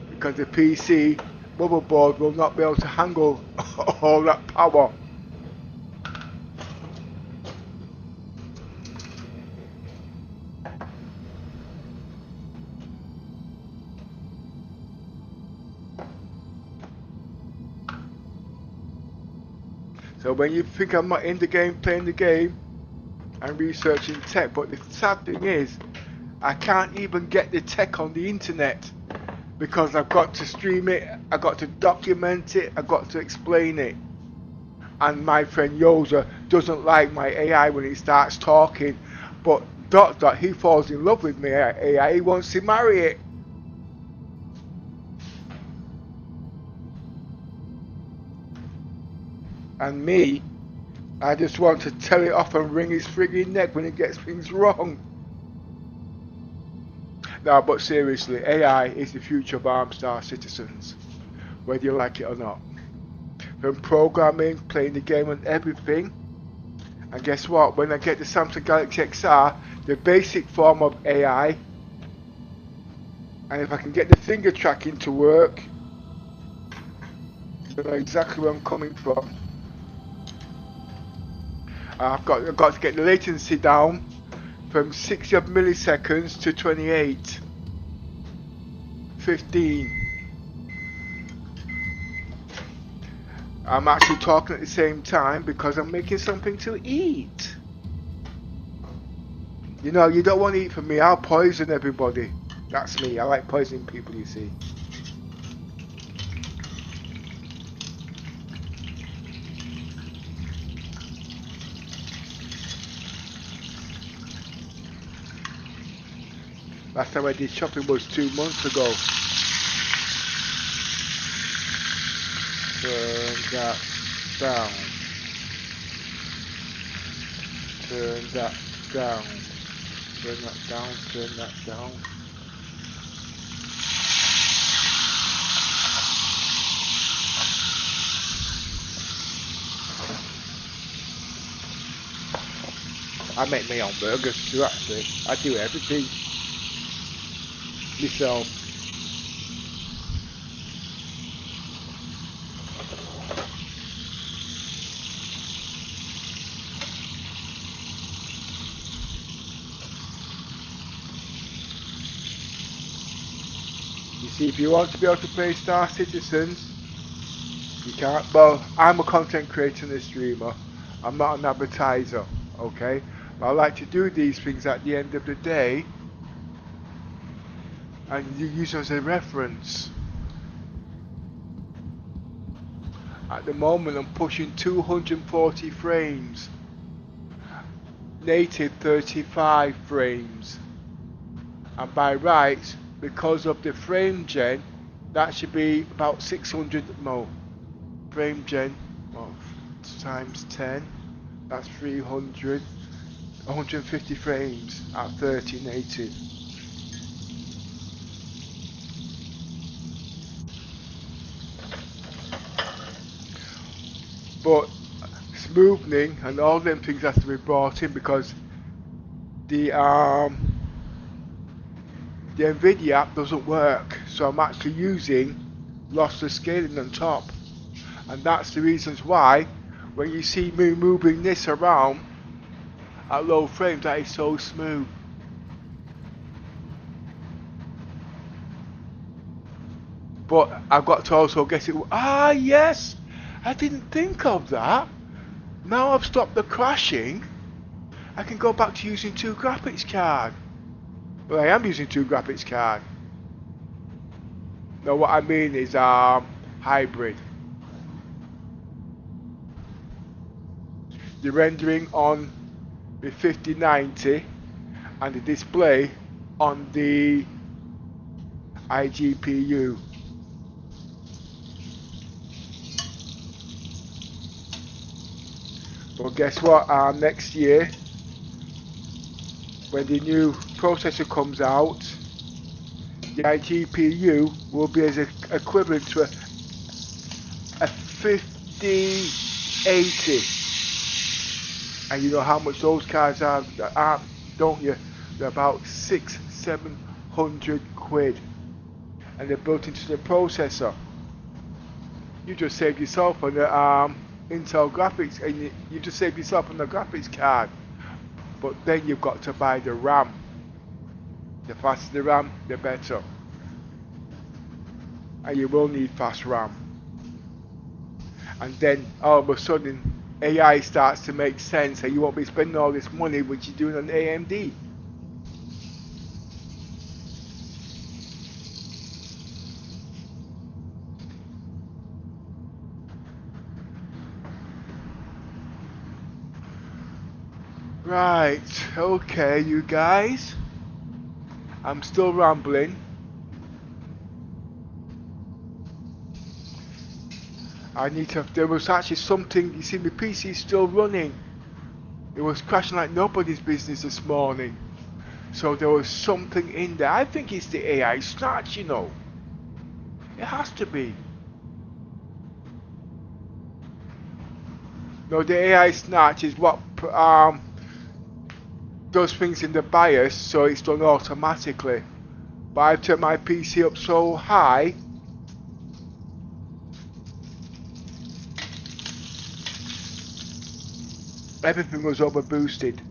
because the PC motherboard will not be able to handle all that power. So when you think I'm not in the game, playing the game, I'm researching tech, but the sad thing is, I can't even get the tech on the internet because I've got to stream it, I've got to document it, I've got to explain it. And my friend Yoza doesn't like my AI when he starts talking, but he falls in love with my AI, he wants to marry it. And me, I just want to tell it off and wring his frigging neck when he gets things wrong. No, but seriously, AI is the future of armed star citizens, whether you like it or not. From programming, playing the game and everything. And guess what? When I get the Samsung Galaxy XR, the basic form of AI, and if I can get the finger tracking to work, you know exactly where I'm coming from. I've got to get the latency down from 60 milliseconds to 28. 15. I'm actually talking at the same time because I'm making something to eat. You know, you don't want to eat from me, I'll poison everybody. That's me, I like poisoning people, you see. Last time I did shopping was 2 months ago. Turn that down. Turn that down. Turn that down. Turn that down. I make my own burgers too, actually. I do everything myself. You see, if you want to be able to play Star Citizens, you can't. Well, I'm a content creator and a streamer. I'm not an advertiser, okay? But I like to do these things at the end of the day and you use them as a reference. At the moment I'm pushing 240 frames. Native 35 frames. And by rights, because of the frame gen, that should be about 600 more. Frame gen times 10, that's 300, 150 frames at 30 native. But smoothing and all them things have to be brought in because the NVIDIA app doesn't work, so I'm actually using lossless scaling on top, and that's the reasons why when you see me moving this around at low frames, that is so smooth. But I've got to also get it. Ah, yes, I didn't think of that. Now I've stopped the crashing, I can go back to using 2 graphics cards. Well, I am using 2 graphics cards. No, what I mean is hybrid. The rendering on the 5090 and the display on the iGPU. But guess what? Next year when the new processor comes out, the GPU will be as equivalent to a 5080. And you know how much those cards are, don't you? They're about 600-700 quid. And they're built into the processor. You just saved yourself on the Intel graphics, and you just saved yourself on the graphics card. But then you've got to buy the RAM. The faster the RAM, the better. And you will need fast RAM. And then all of a sudden AI starts to make sense, and you won't be spending all this money which you're doing on AMD. Right, okay, you guys. I'm still rambling. I need to. There was actually something. You see, my PC is still running. It was crashing like nobody's business this morning. So there was something in there. I think it's the AI snatch, you know. It has to be. No, the AI snatch is what does things in the BIOS, so it's done automatically. But I've turned my PC up so high. Everything was over boosted.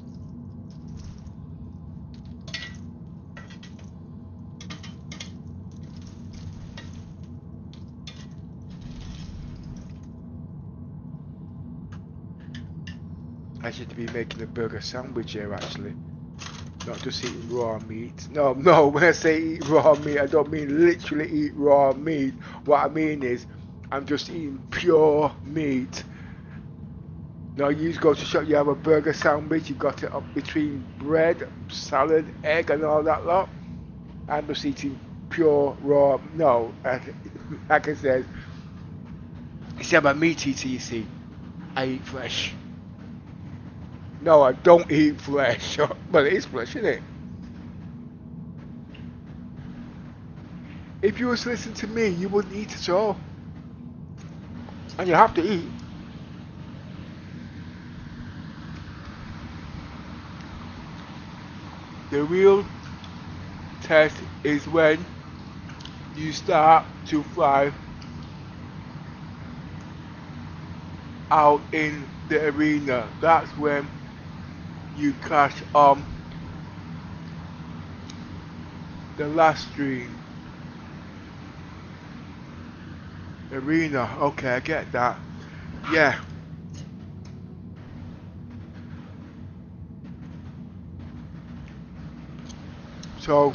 I should be making a burger sandwich here actually. Not just eating raw meat. No, when I say eat raw meat, I don't mean literally eat raw meat. What I mean is, I'm just eating pure meat. Now you go to shop, you have a burger sandwich, you got it up between bread, salad, egg and all that lot. I'm just eating pure raw, no, like I said, see, I'm a meat eater, you see. I eat fresh. No, I don't eat flesh. Well, it is flesh, isn't it? If you was to listen to me, you wouldn't eat at all. And you have to eat. The real test is when you start to fly out in the arena. That's when you crash on the last stream. Arena, okay, I get that. Yeah. So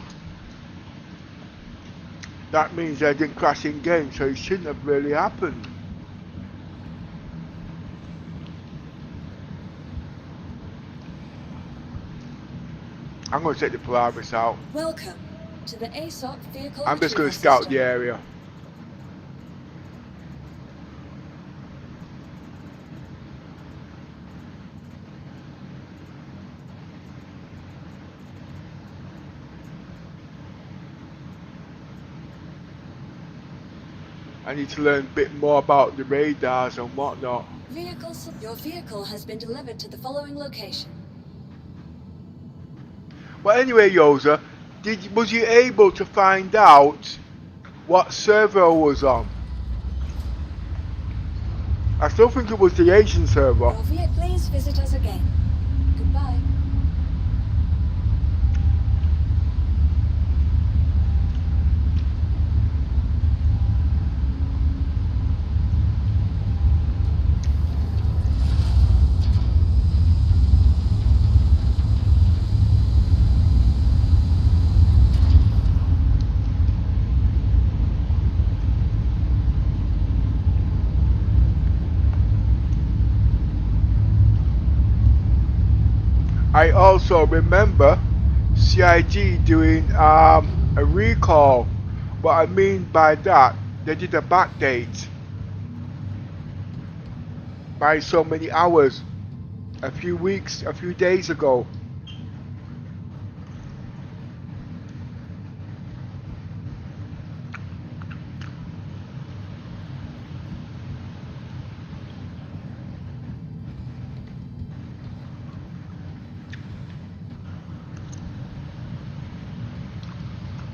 that means I didn't crash in game, so it shouldn't have really happened. I'm going to take the Polaris out. Welcome to the ASOC vehicle. I'm just going to scout the area. I need to learn a bit more about the radars and whatnot. Your vehicle has been delivered to the following location. Well, anyway, Yoza, was you able to find out what server I was on? I still think it was the Asian server. Please visit us again. Goodbye. I also remember CIG doing a recall. What I mean by that, they did a backdate by so many hours, a few weeks, a few days ago.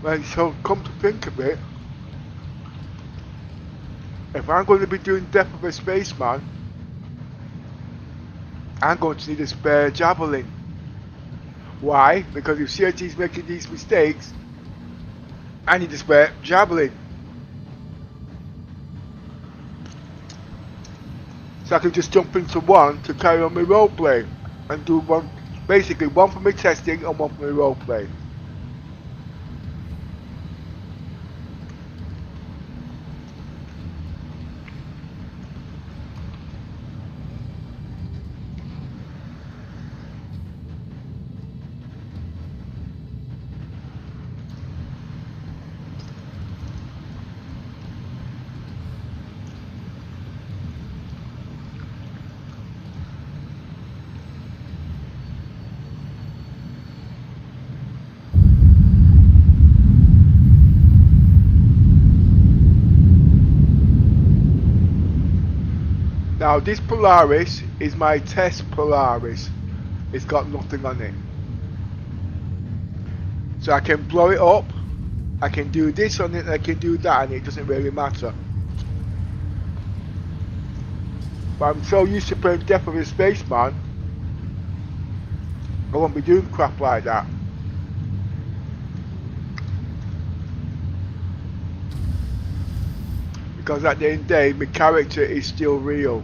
Right, so come to think of it, if I'm going to be doing Death of a Spaceman, I'm going to need a spare javelin. Why? Because if CRT is making these mistakes, I need a spare javelin. So I can just jump into one to carry on my roleplay and do one, basically one for my testing and one for my roleplay. Now this Polaris is my test Polaris. It's got nothing on it. So I can blow it up, I can do this on it, I can do that, and it doesn't really matter. But I'm so used to playing Death of a Spaceman, I won't be doing crap like that. Because at the end of the day, my character is still real.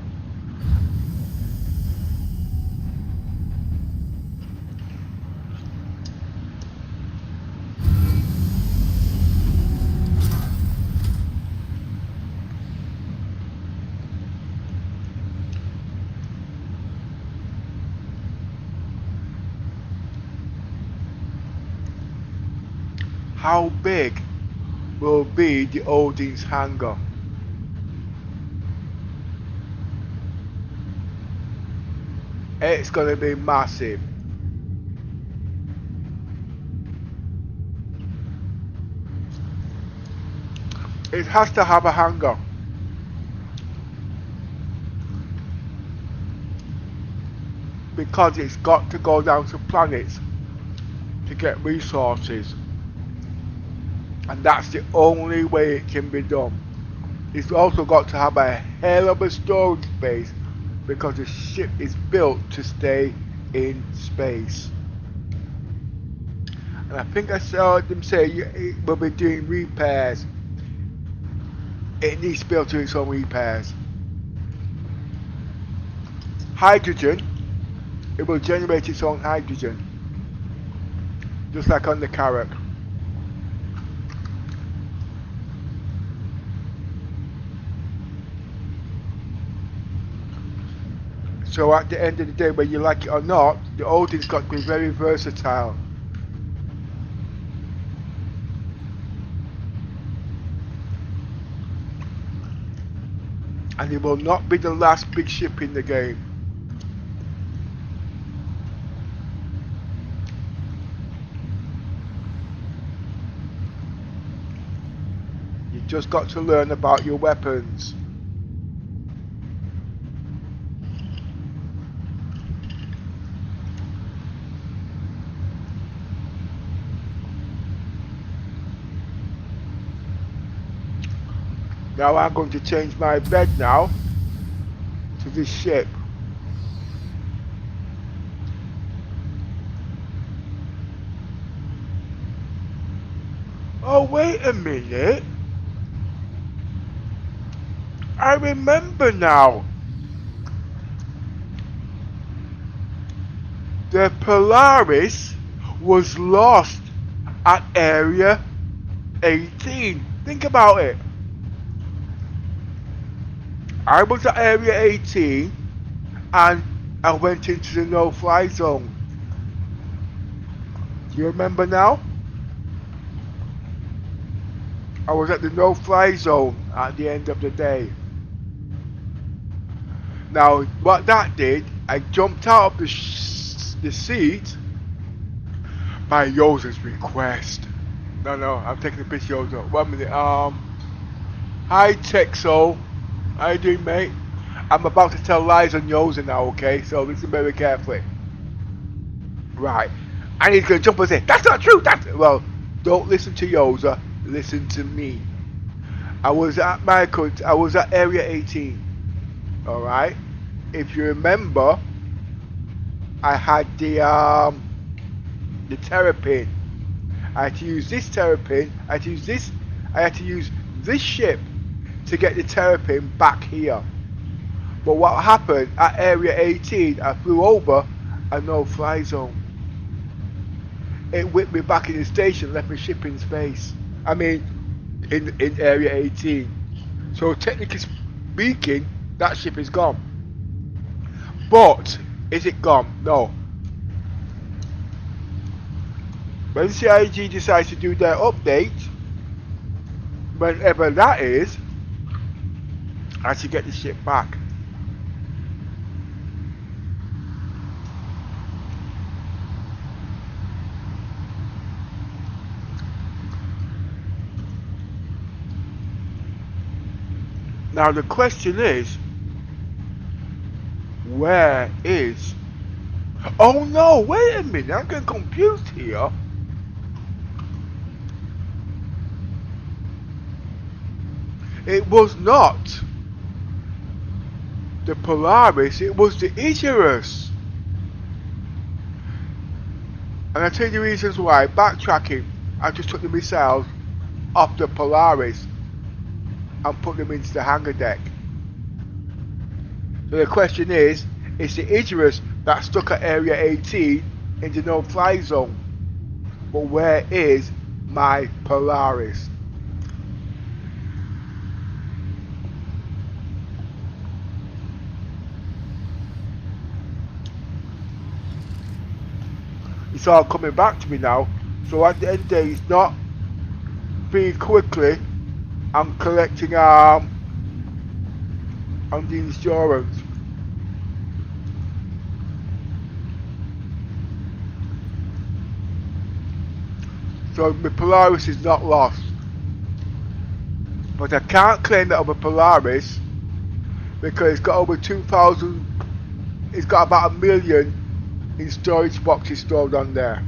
How big will be the Odin's hangar? It's gonna be massive. It has to have a hangar. Because it's got to go down to planets to get resources. And that's the only way it can be done. It's also got to have a hell of a storage space because the ship is built to stay in space. And I think I saw them say it will be doing repairs. It needs to be able to do its own repairs. Hydrogen, it will generate its own hydrogen. Just like on the Carrack. So at the end of the day, whether you like it or not, the Odin's got to be very versatile. And it will not be the last big ship in the game. You just got to learn about your weapons. Now I'm going to change my bed now to this ship. Oh, wait a minute. I remember now. The Polaris was lost at Area 18. Think about it. I was at Area 18 and I went into the no-fly zone. Do you remember now? I was at the no-fly zone at the end of the day. Now, what that did, I jumped out of the seat by Yoza's request. No, I'm taking a picture of Yoza. 1 minute. Hi, Texo. How you doing, mate? I'm about to tell lies on Yoza now, okay? So listen very carefully. Right. And he's going to jump and say, that's not true, that's... Well, Don't listen to Yoza, listen to me. I was at Area 18. Alright? If you remember, I had the terrapin. I had to use this terrapin. I had to use this ship to get the terrapin back here. But what happened at Area 18, I flew over a no-fly zone. It whipped me back in the station, left my ship in space. I mean, in Area 18. So technically speaking, that ship is gone. But, is it gone? No. When CIG decides to do their update, whenever that is, I should get the ship back. Now the question is, where is... Oh no, wait a minute, I'm getting confused here. It was not the Polaris, it was the Icarus. And I'll tell you the reasons why. Backtracking, I just took the missiles off the Polaris and put them into the hangar deck. So the question is the Icarus that stuck at Area 18 in the no-fly zone? But where is my Polaris? It's all coming back to me now. So at the end of the day, it's not being quickly. I'm collecting on the insurance. So my Polaris is not lost. But I can't claim that other Polaris because it's got over 2,000, it's got about 1 million in storage boxes stored on there.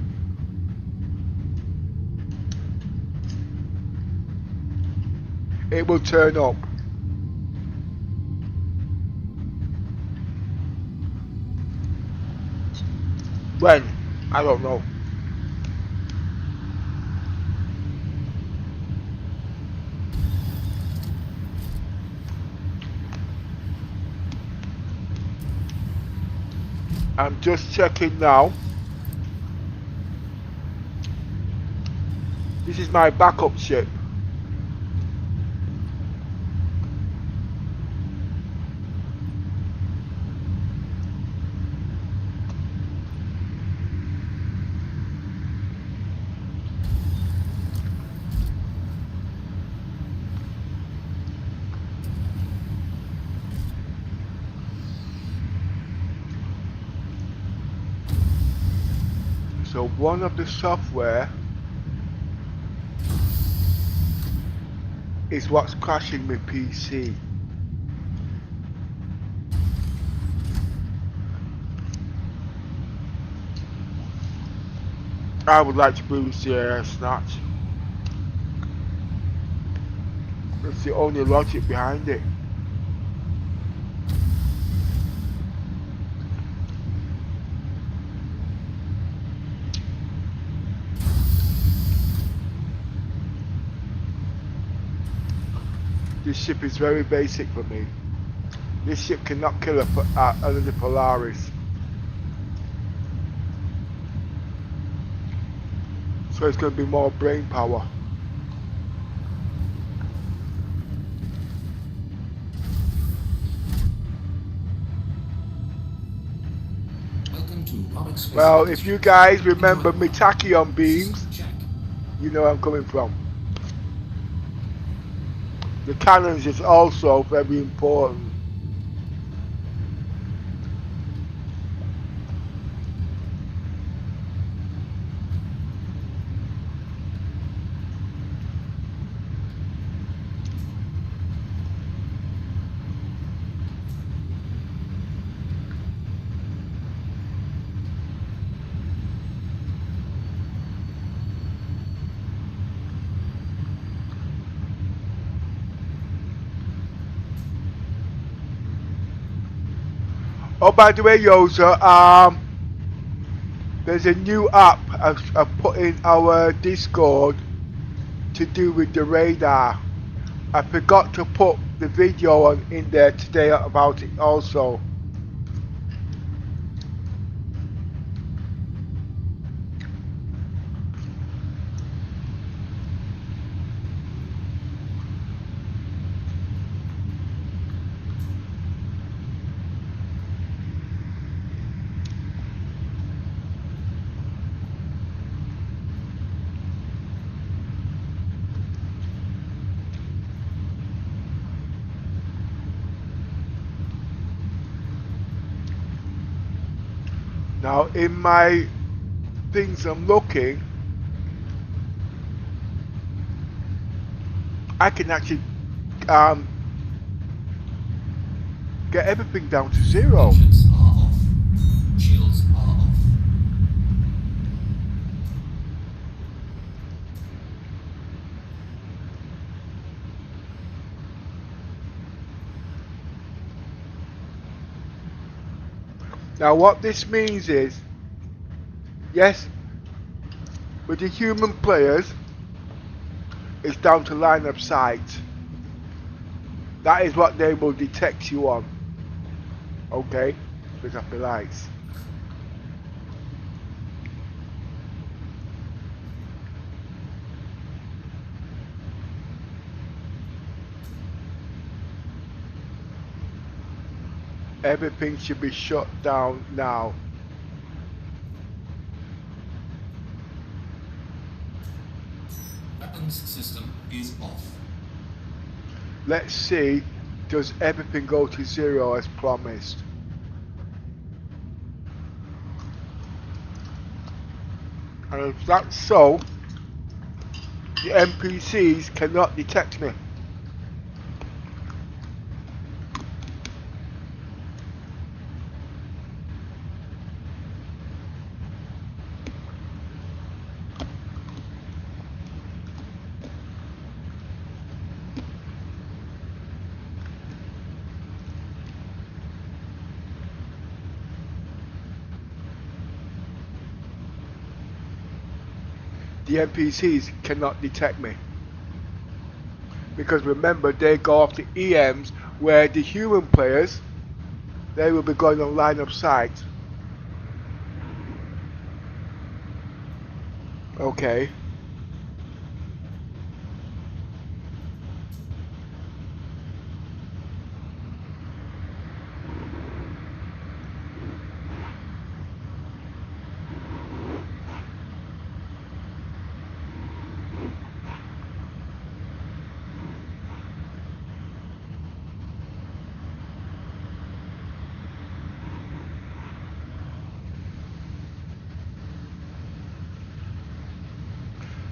It will turn up. When? I don't know. I'm just checking now. This is my backup ship. So one of the software is what's crashing my PC. I would like to boost the air snatch. That's the only logic behind it. This ship is very basic for me. This ship cannot kill another Polaris. So it's going to be more brain power. Well, if you guys remember my tachyon beams, you know where I'm coming from. The cannons is also very important. Oh, by the way, Yosa, there's a new app I've put in our Discord to do with the radar. I forgot to put the video on in there today about it also. Now in my things I'm looking, I can actually get everything down to 0. Engines are off. Shields are off. Now what this means is, yes, with the human players, it's down to line of sight. That is what they will detect you on. Okay, switch off the lights. Everything should be shut down now. Weapons system is off. Let's see, does everything go to 0 as promised? And if that's so, the NPCs cannot detect me. The NPCs cannot detect me. Because remember, they go off the EMs, where the human players, they will be going on line of sight. Okay.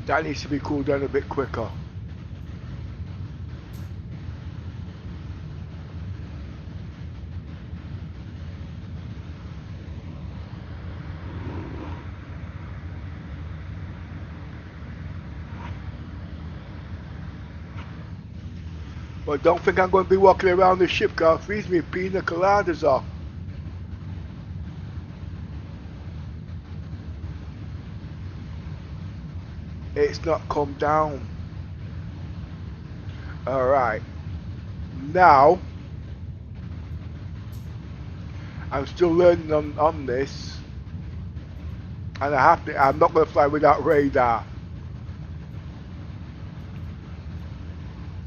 That needs to be cooled down a bit quicker. But don't think I'm going to be walking around the ship, because it frees me pina coladas off. It's not come down. Alright. Now, I'm still learning on this. And I'm not going to fly without radar.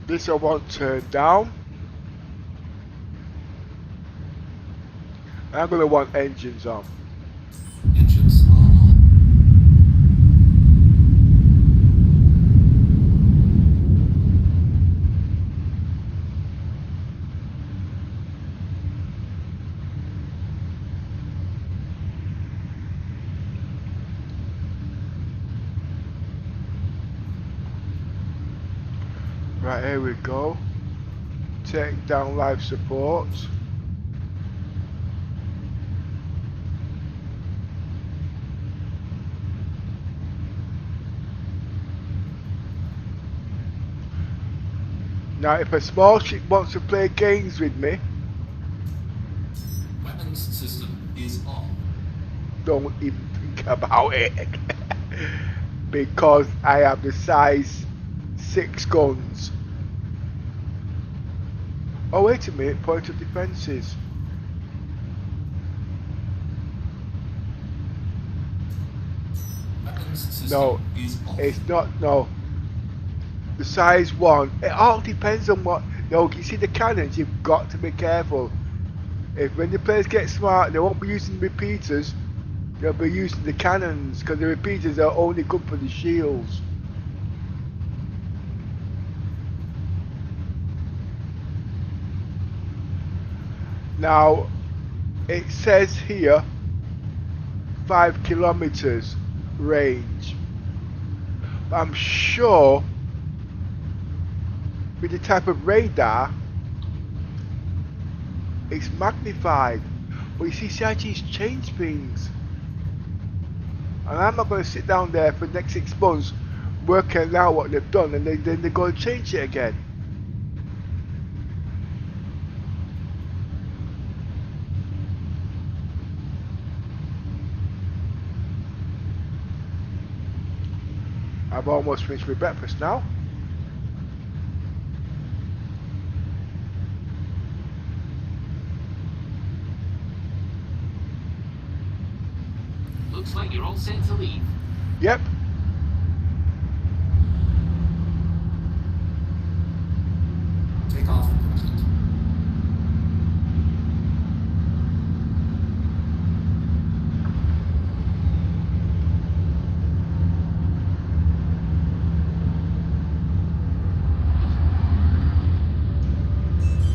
This I want turned down. I'm going to want engines on. Engines are on. Right, here we go. Take down life support. Now if a small ship wants to play games with me, Weapons Weapons system is off. Don't even think about it. Because I have the size 6 guns. Oh wait a minute, point of defences. Weapons system No, is off. it's not, no. The size 1, it all depends on what, you see the cannons, you've got to be careful. If when the players get smart, they won't be using repeaters, they'll be using the cannons, because the repeaters are only good for the shields. Now, it says here 5 kilometers range. But I'm sure with the type of radar, it's magnified. But you see, CIG's changed things. And I'm not going to sit down there for the next 6 months working out what they've done and then they're going to change it again. I've almost finished my breakfast now. Looks like you're all set to leave. Yep. Take off equipment.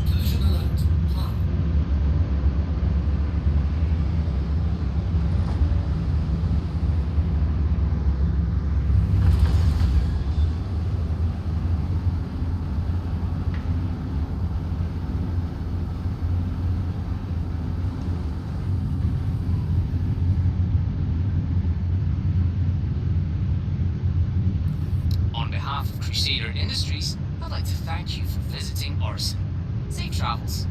Collision alert. High. On behalf of Crusader Industries, I'd like to thank you for visiting Orson. Safe travels.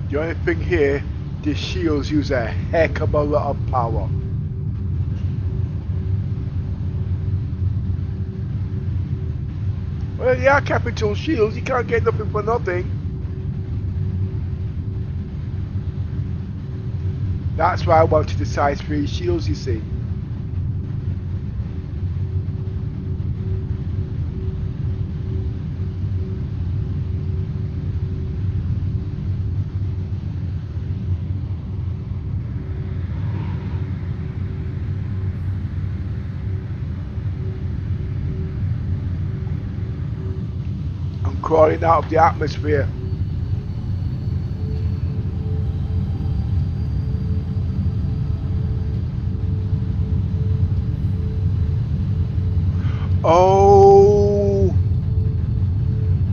The only thing here, the shields use a heck of a lot of power. Well, they are capital shields, you can't get nothing for nothing. That's why I wanted the size 3 shields, you see. I'm crawling out of the atmosphere. Oh,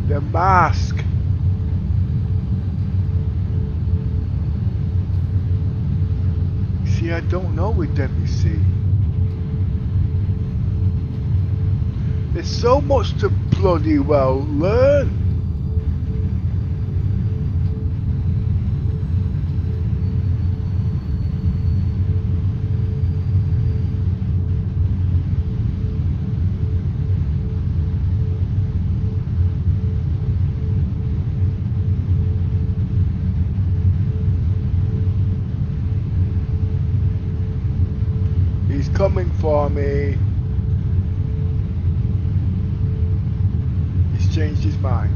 the mask. See, I don't know with them, you see. There's so much to bloody well learn. He's coming for me. He's changed his mind.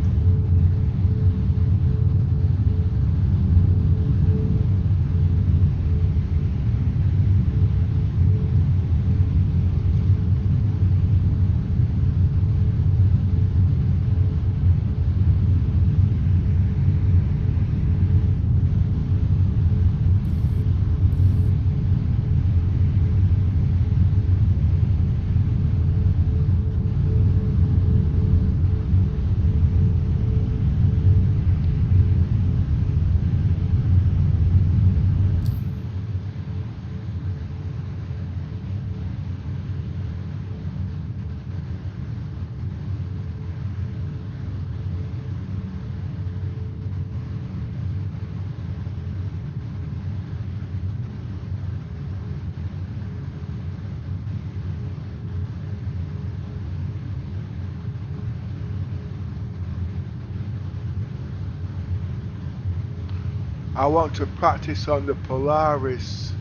I want to practice on the Polaris.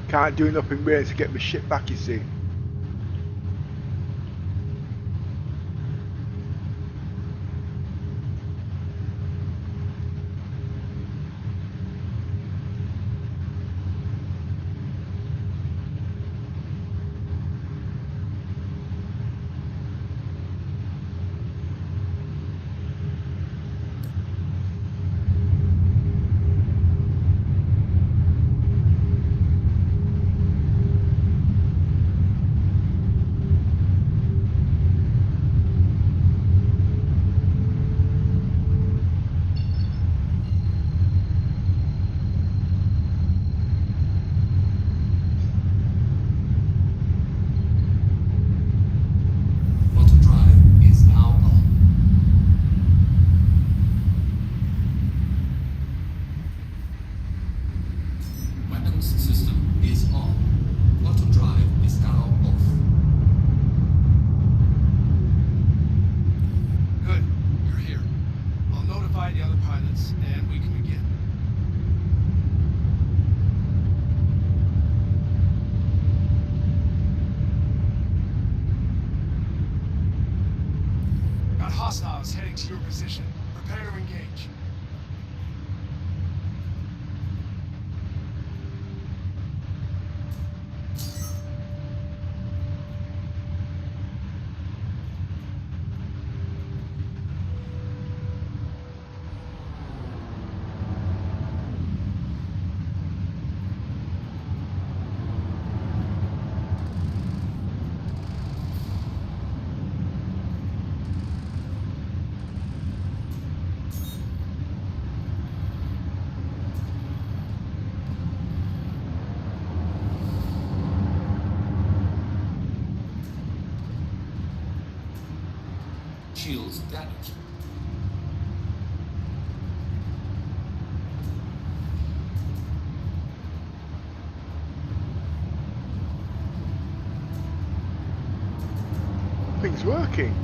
Can't do nothing really to get my ship back, you see. Auto drive is now on. Weapons system is on. Auto drive is now off. Good. You're here. I'll notify the other pilots, and we can begin. Got hostiles heading to your position. Prepare to engage. Shields damaged. Things working.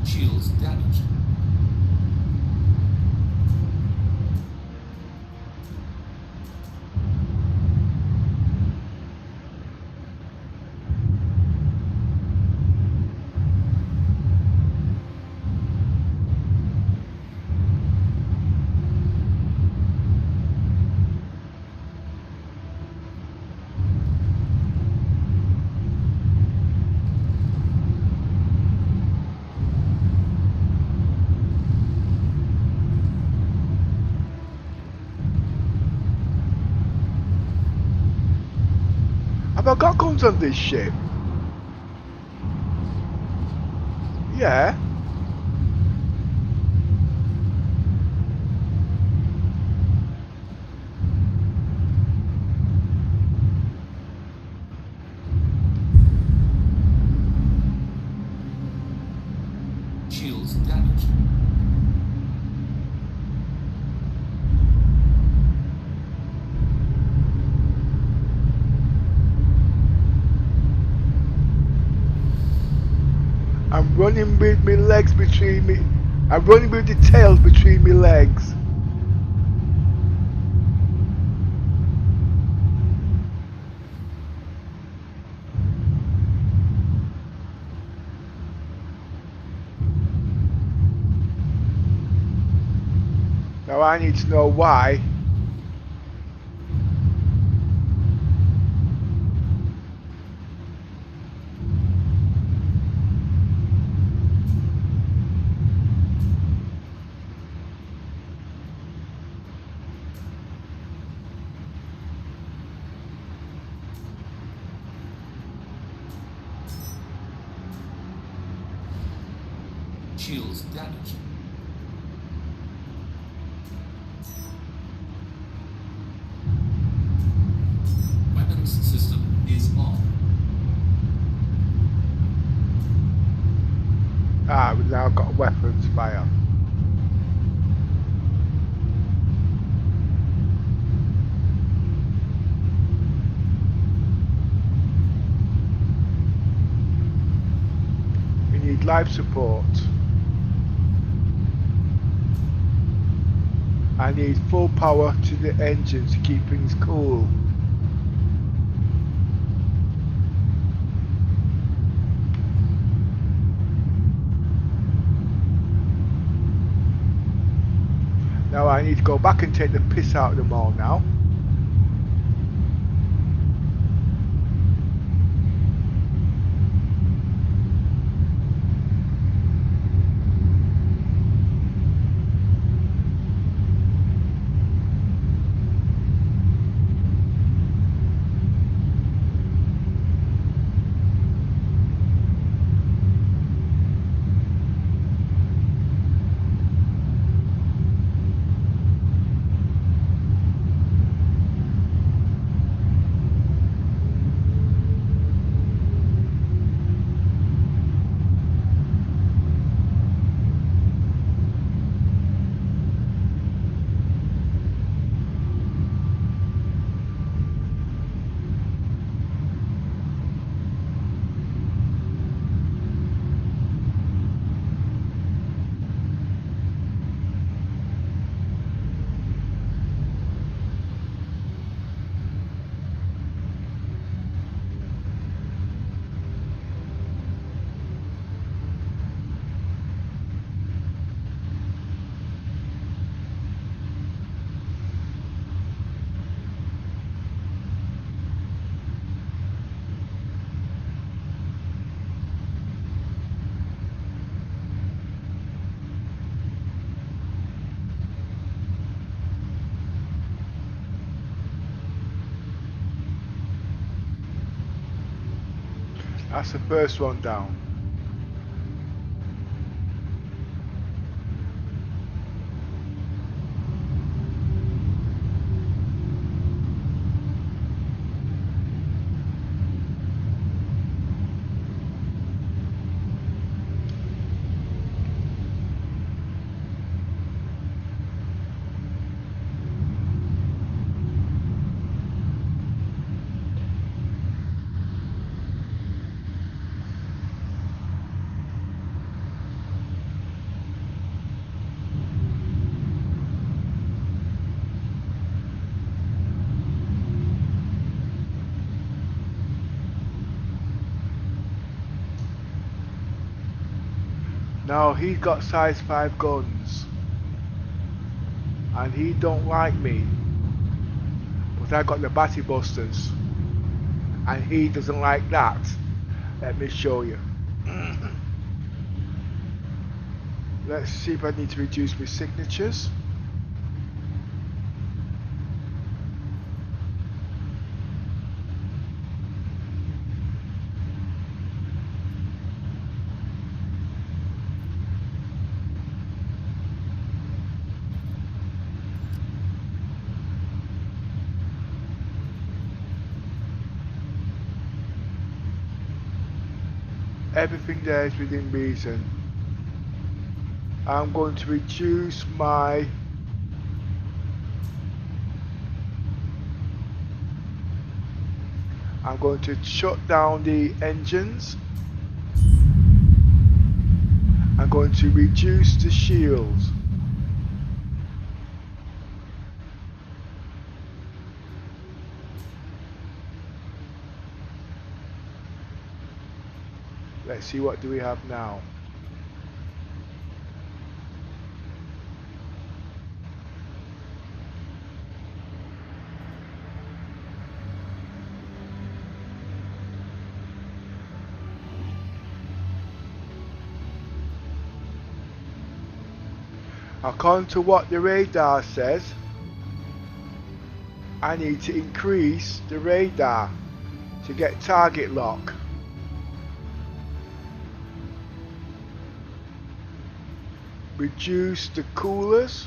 Shields damaged. Have I got guns on this ship? Yeah. Shields damaged. I'm running with my legs between me. I'm running with the tails between my legs. Now I need to know why. Shields damaged. Weapons system is on. Ah, we've now got weapons fire. We need life support. I need full power to the engines to keep things cool. Now I need to go back and take the piss out of them all now. That's the first one down. Now he's got size 5 guns and he don't like me, but I got the batty busters and he doesn't like that. Let me show you. Let's see if I need to reduce my signatures. Everything there is within reason. I'm going to reduce my I'm going to shut down the engines. I'm going to reduce the shields. Let's see, what do we have now? According to what the radar says, I need to increase the radar to get target lock. Reduce the coolers.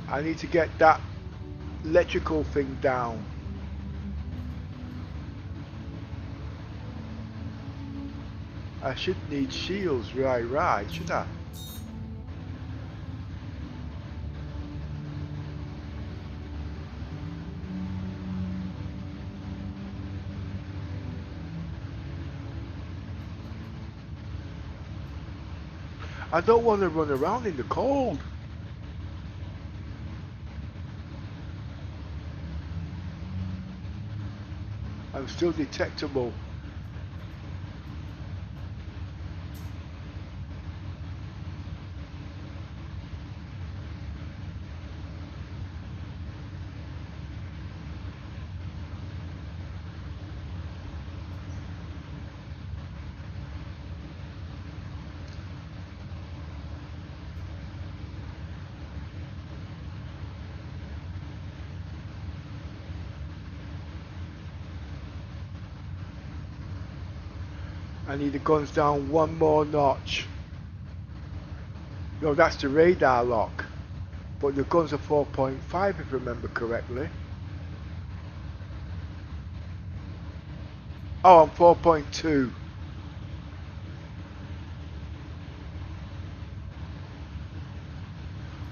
I need to get that electrical thing down. I should need shields, right, should I? I don't want to run around in the cold. I'm still detectable. I need the guns down one more notch. No, that's the radar lock. But the guns are 4.5 if I remember correctly. Oh, I'm 4.2.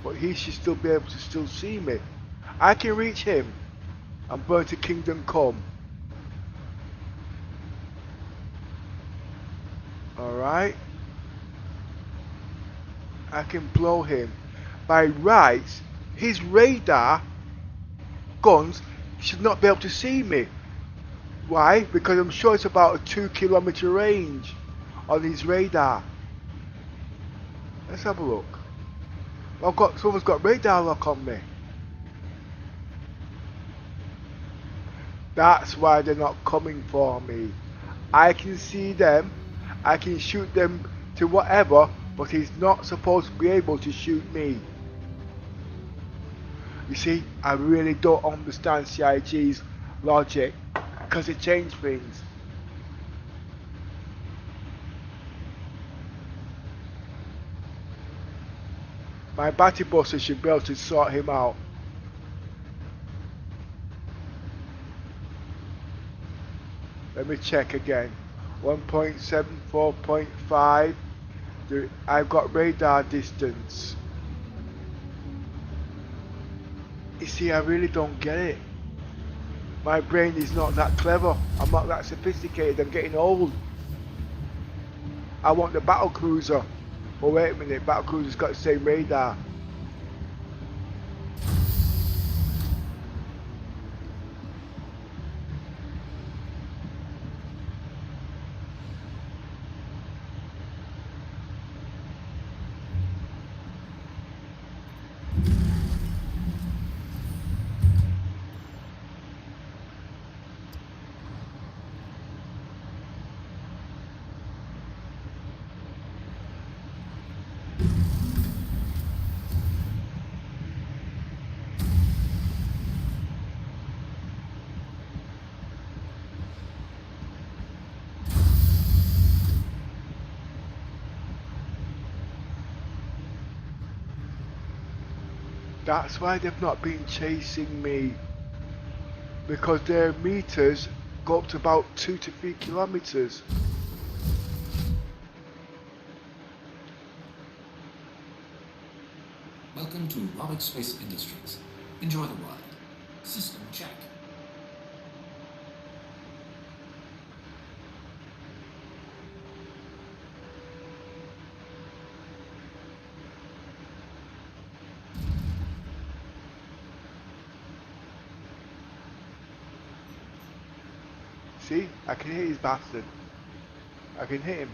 But he should still be able to still see me. I can reach him. I'm going to Kingdom Come. Alright. I can blow him. By rights, his radar guns should not be able to see me. Why? Because I'm sure it's about a 2-kilometer range on his radar. Let's have a look. Someone's got radar lock on me. That's why they're not coming for me. I can see them. I can shoot them to whatever, but he's not supposed to be able to shoot me. You see, I really don't understand CIG's logic because it changed things. My batty buster should be able to sort him out. Let me check again. 1.7, 4.5. I've got radar distance. You see, I really don't get it. My brain is not that clever. I'm not that sophisticated. I'm getting old. I want the battle cruiser. Oh wait a minute, battle cruiser's got the same radar. That's why they've not been chasing me. Because their meters go up to about 2 to 3 kilometers. Welcome to Roberts Space Industries. Enjoy the ride. System check. See, I can hit his bastard. I can hit him.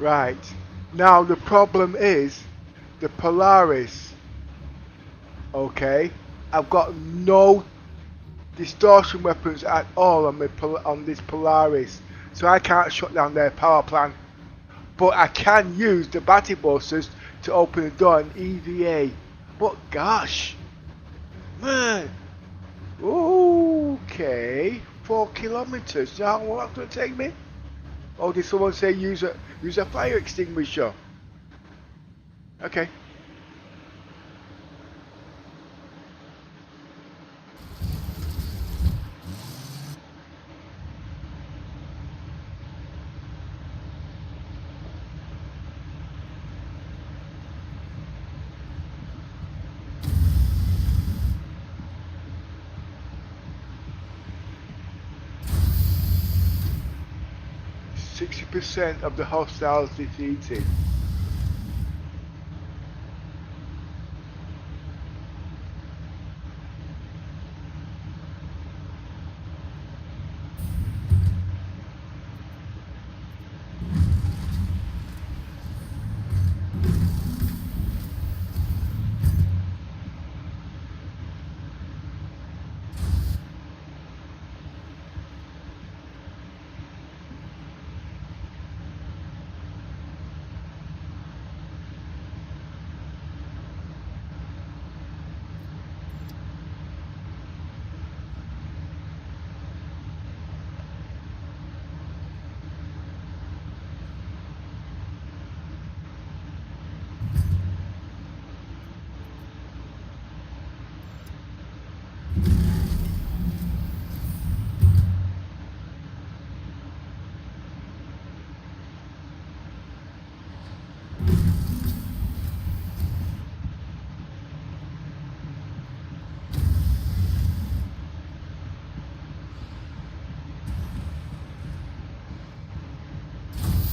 Right. Now the problem is the Polaris. Okay. I've got no distortion weapons at all on this Polaris, so I can't shut down their power plant. But I can use the battery boosters to open the door in EVA. But gosh, man. Okay, 4 kilometers. Now how long that's going to take me? Oh, did someone say use a fire extinguisher? Okay. %60 of the hostiles defeated.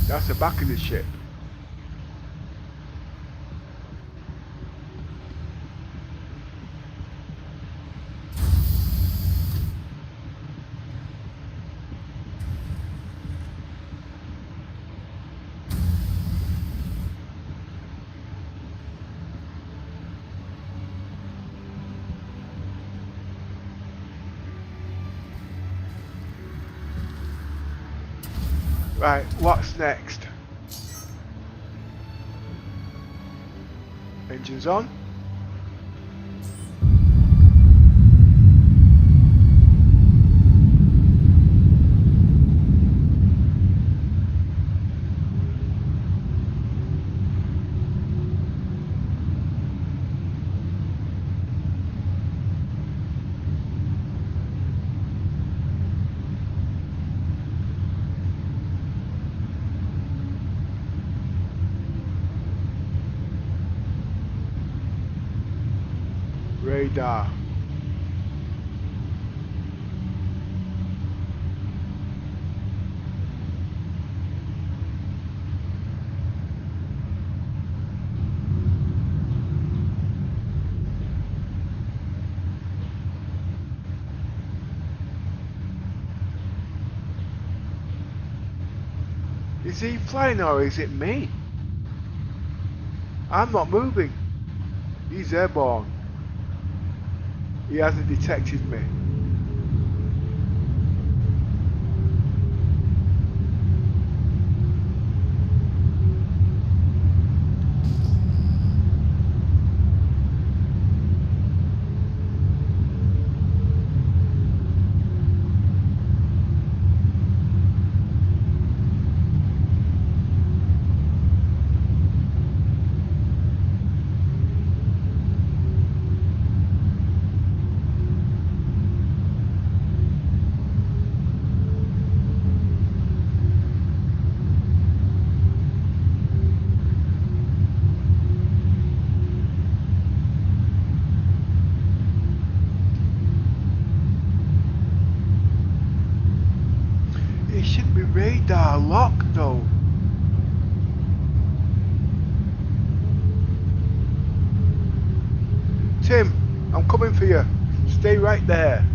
That's the back of the ship. Right, what's next? Engines on. Radar. Is he flying or is it me? I'm not moving. He's airborne. He hasn't detected me. It should be radar lock though. Tim, I'm coming for you. Stay right there.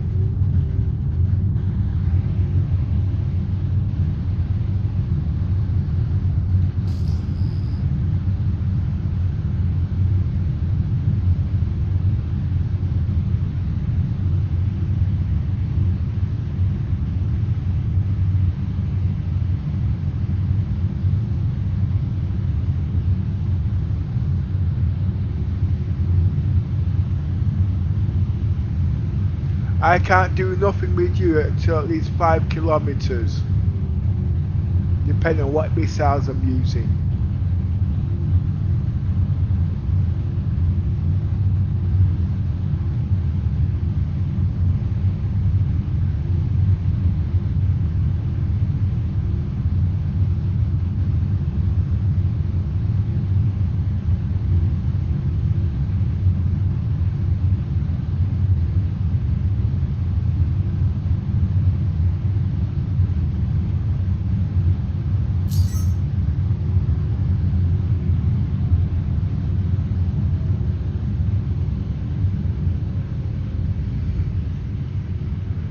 I can't do nothing with you until at least 5 kilometers. Depending on what missiles I'm using.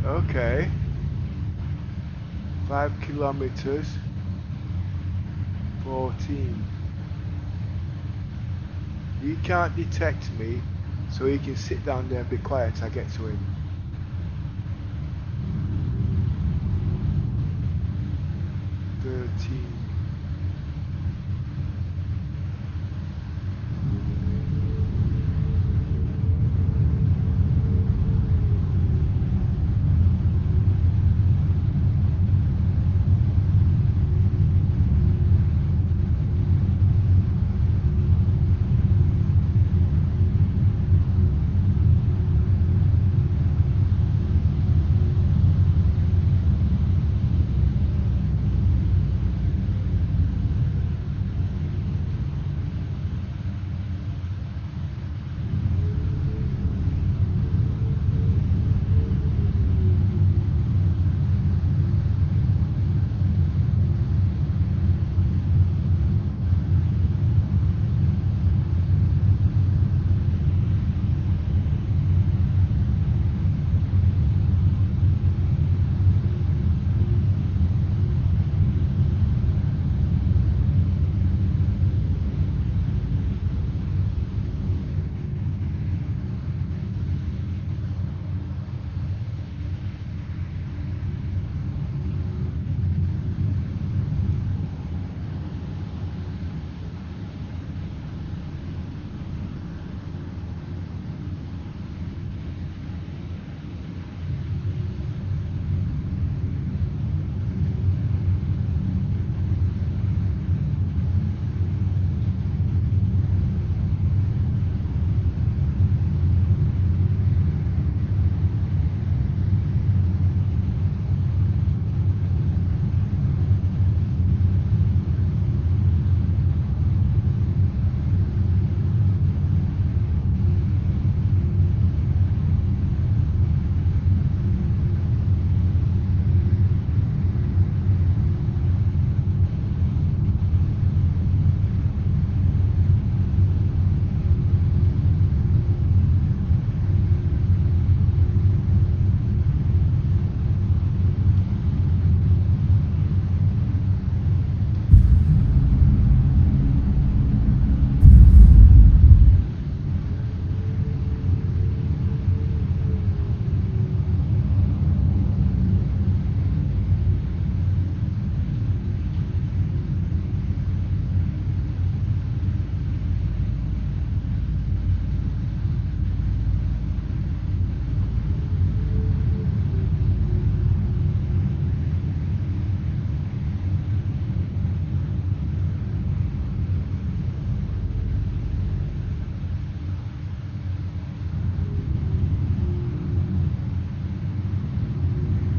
Okay. 5 kilometers. 14. He can't detect me, so he can sit down there and be quiet till I get to him. 13.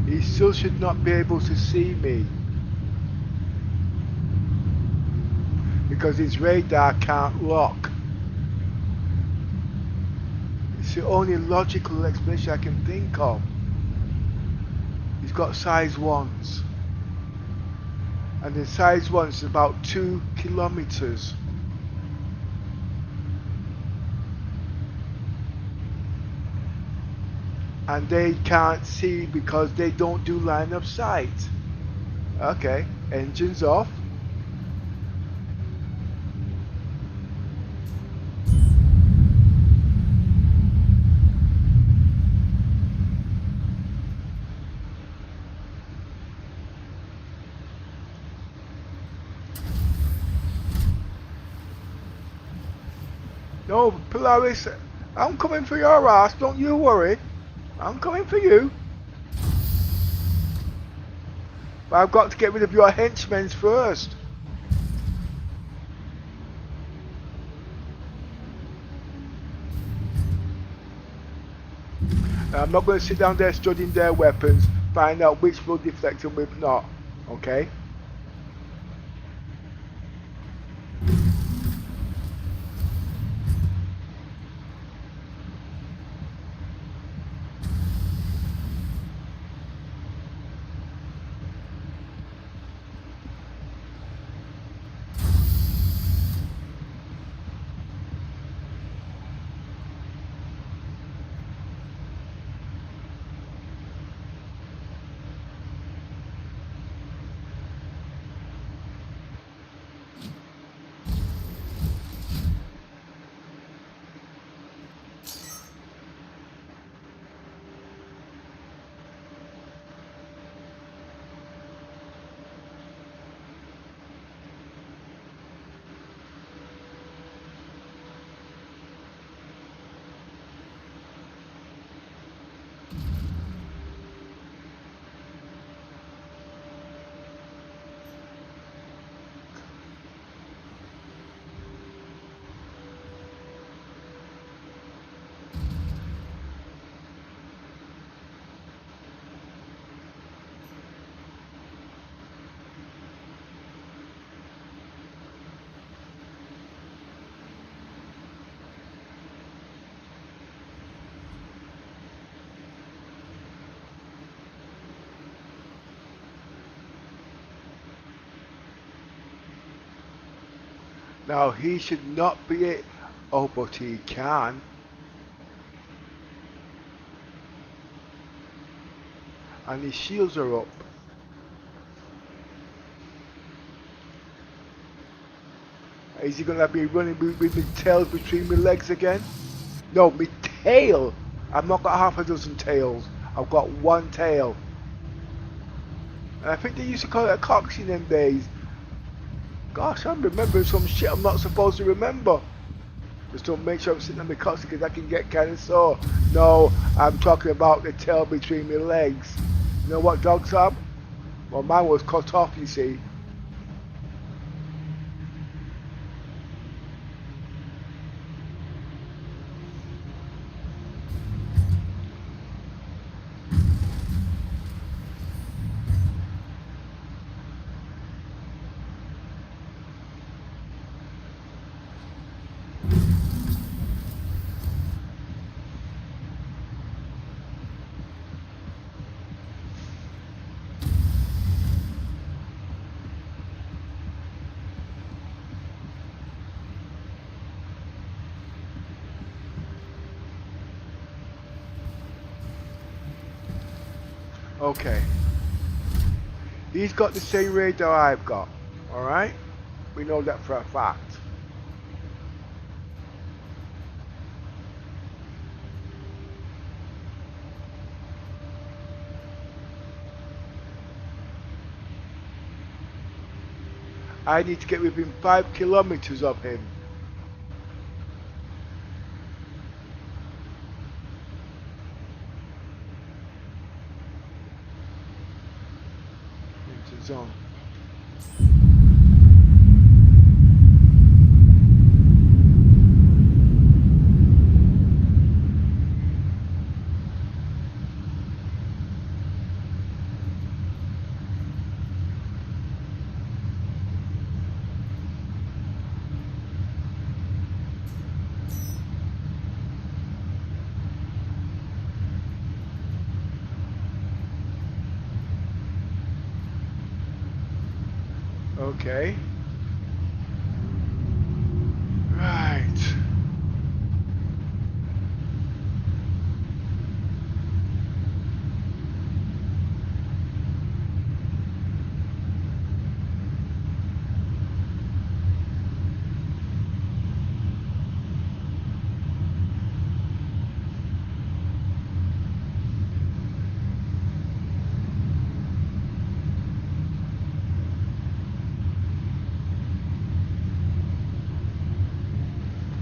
He still should not be able to see me. Because his radar can't lock. It's the only logical explanation I can think of. He's got size 1s. And the size 1 is about 2 kilometers. And they can't see because they don't do line of sight. Okay, engines off. No, Polaris, I'm coming for your ass, don't you worry. I'm coming for you. But I've got to get rid of your henchmen first. I'm not going to sit down there studying their weapons, find out which will deflect and which not. Okay? Now he should not be it. Oh, but he can. And his shields are up. Is he gonna be running with my tails between my legs again? No, my tail. I've not got half a dozen tails. I've got one tail. And I think they used to call it a cox in them days. Gosh, I'm remembering some shit I'm not supposed to remember. Just don't make sure I'm sitting on my cox because I can get kind of sore. No, I'm talking about the tail between my legs. You know what dogs have? Well, mine was cut off, you see. Okay. He's got the same radar I've got. Alright? We know that for a fact. I need to get within 5 kilometers of him. Into zone. Okay. Right.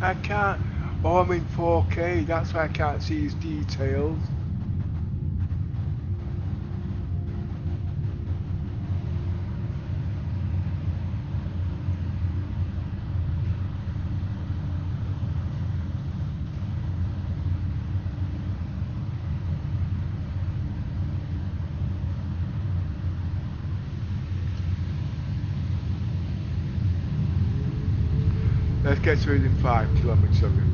I can't. Oh, I'm in 4K. That's why I can't see his details. Let's get to it in 5 kilometers of him.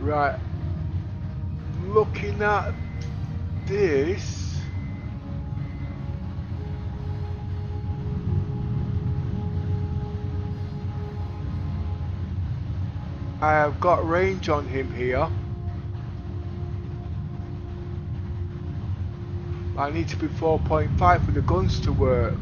Right, looking at this, I have got range on him here. I need to be 4.5 for the guns to work.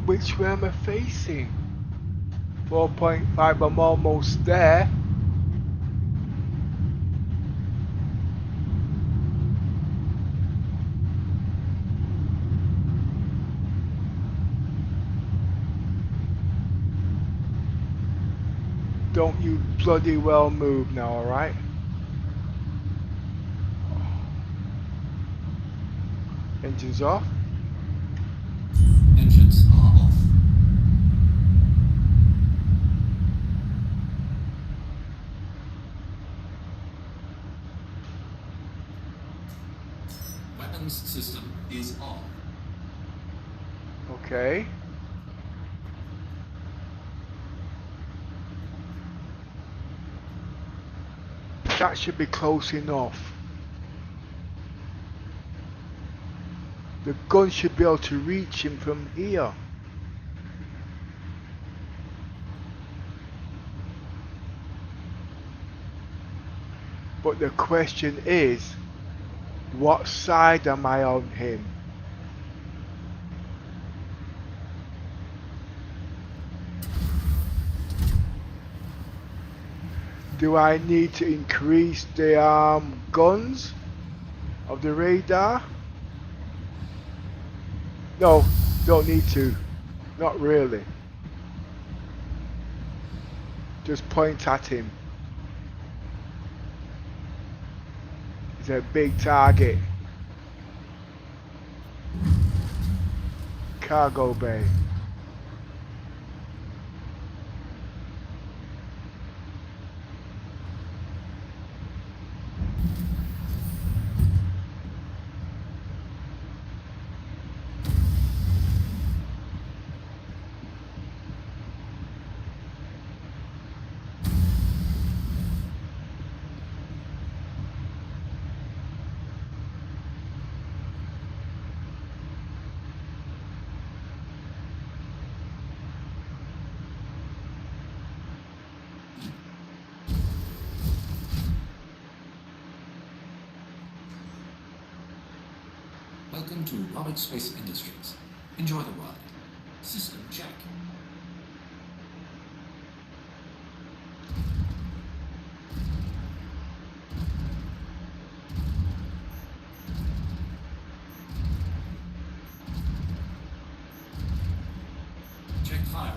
Which way am I facing? 4.5, I'm almost there. Don't you bloody well move now, alright? Engines off. Engines are off. Weapons system is on. Okay. That should be close enough. The gun should be able to reach him from here. But the question is, what side am I on him? Do I need to increase the guns of the radar? No, don't need to. Not really. Just point at him. He's a big target. Cargo bay. Welcome to Robert Space Industries. Enjoy the ride. System check. Check fire.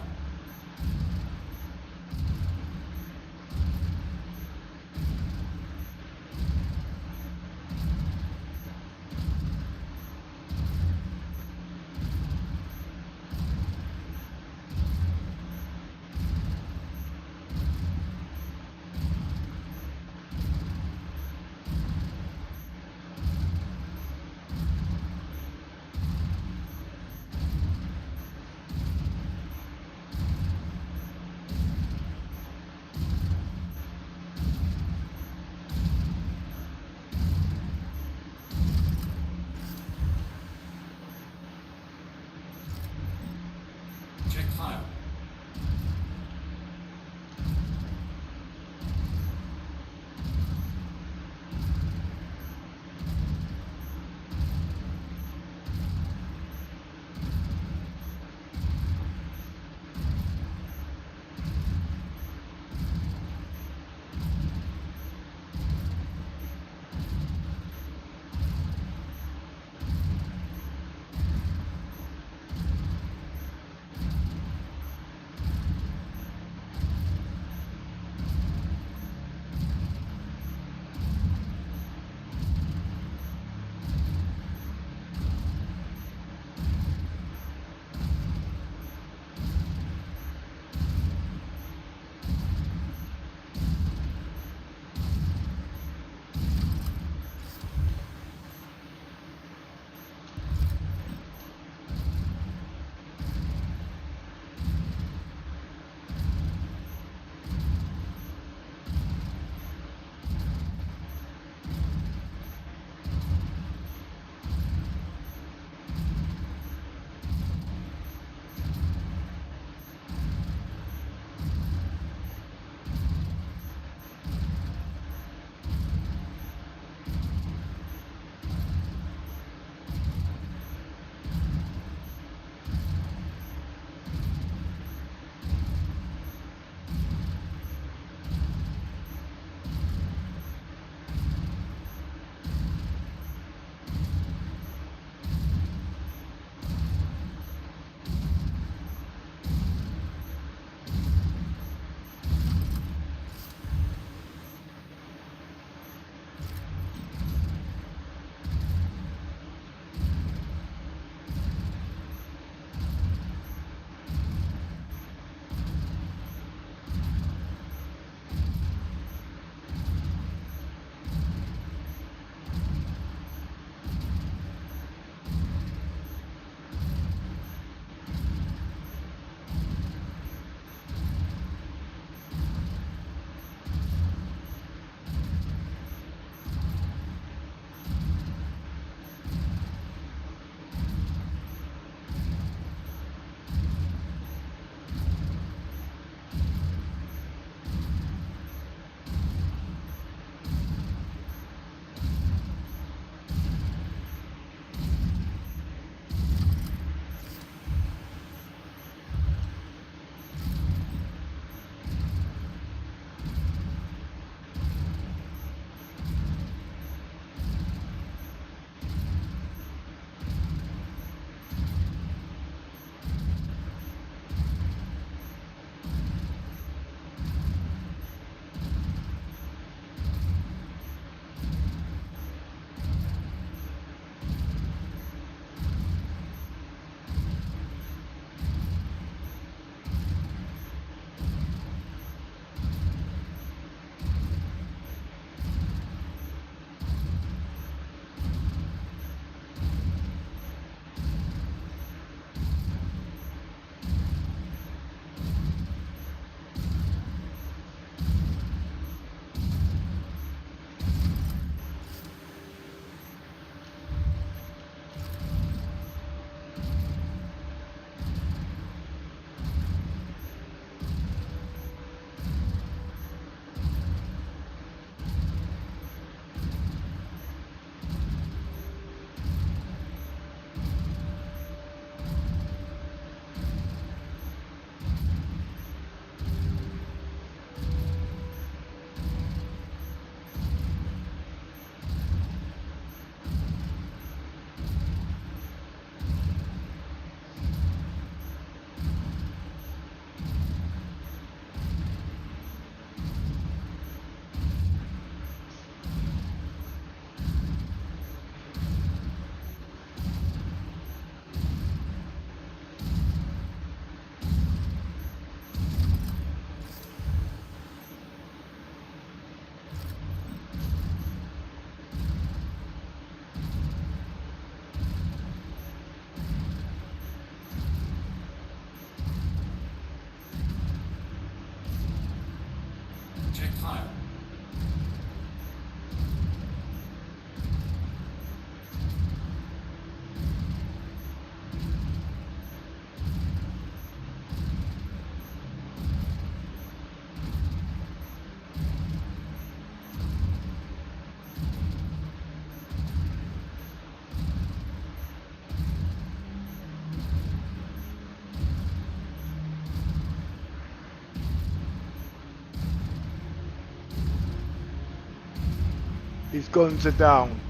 His guns are down.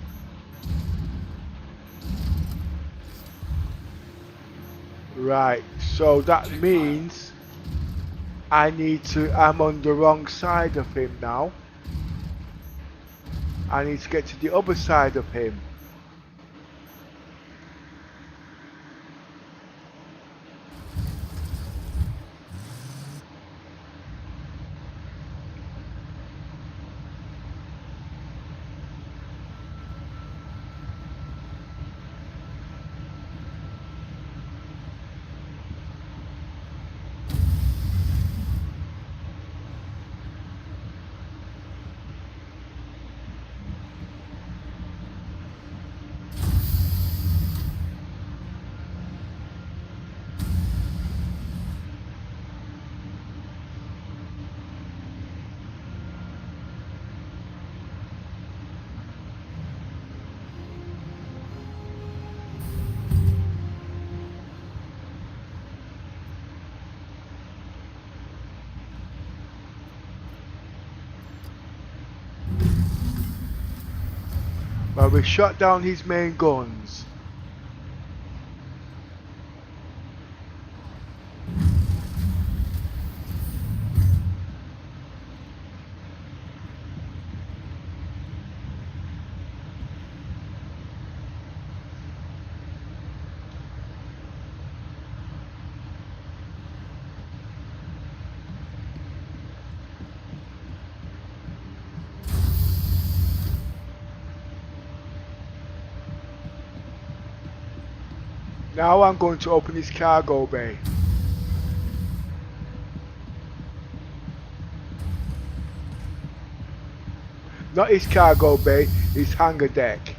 Right, so that means I'm on the wrong side of him now. I need to get to the other side of him. Well, we shot down his main guns. Now I'm going to open his cargo bay. Not his cargo bay, his hangar deck.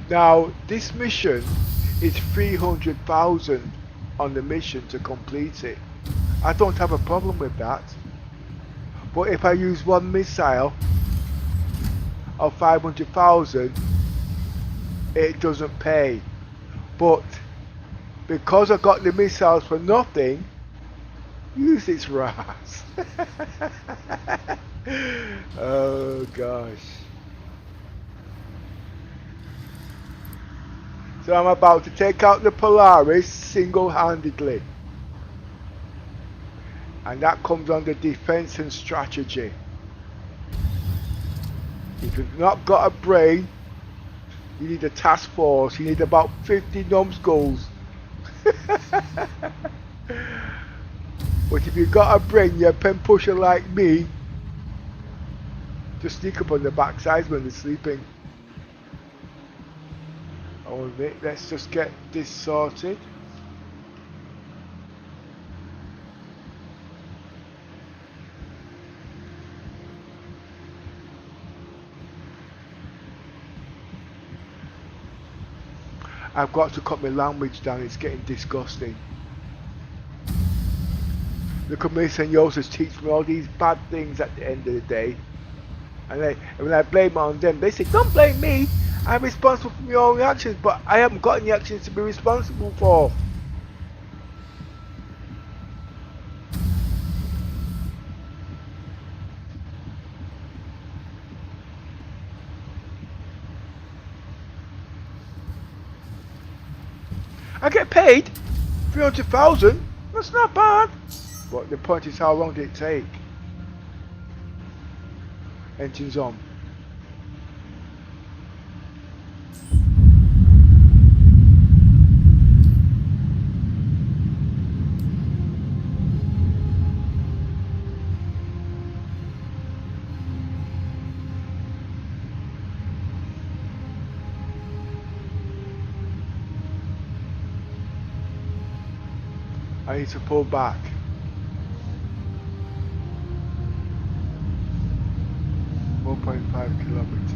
Now, this mission is 300,000 on the mission to complete it. I don't have a problem with that. But if I use one missile of 500,000, it doesn't pay. But because I got the missiles for nothing, use its ras. Oh gosh. So I'm about to take out the Polaris single-handedly. And that comes under defense and strategy. If you've not got a brain, you need a task force. You need about 50 numbskulls. But if you've got a brain, you're a pen pusher like me, just sneak up on the backsides when they're sleeping. Oh, let's just get this sorted. I've got to cut my language down, it's getting disgusting. Look at me, Senores teach me all these bad things at the end of the day. And when I blame it on them, they say, don't blame me, I'm responsible for my own actions, but I haven't got any actions to be responsible for. I get paid 300,000. That's not bad. But the point is, how long did it take? Engines on. I need to pull back. .5 kilometers.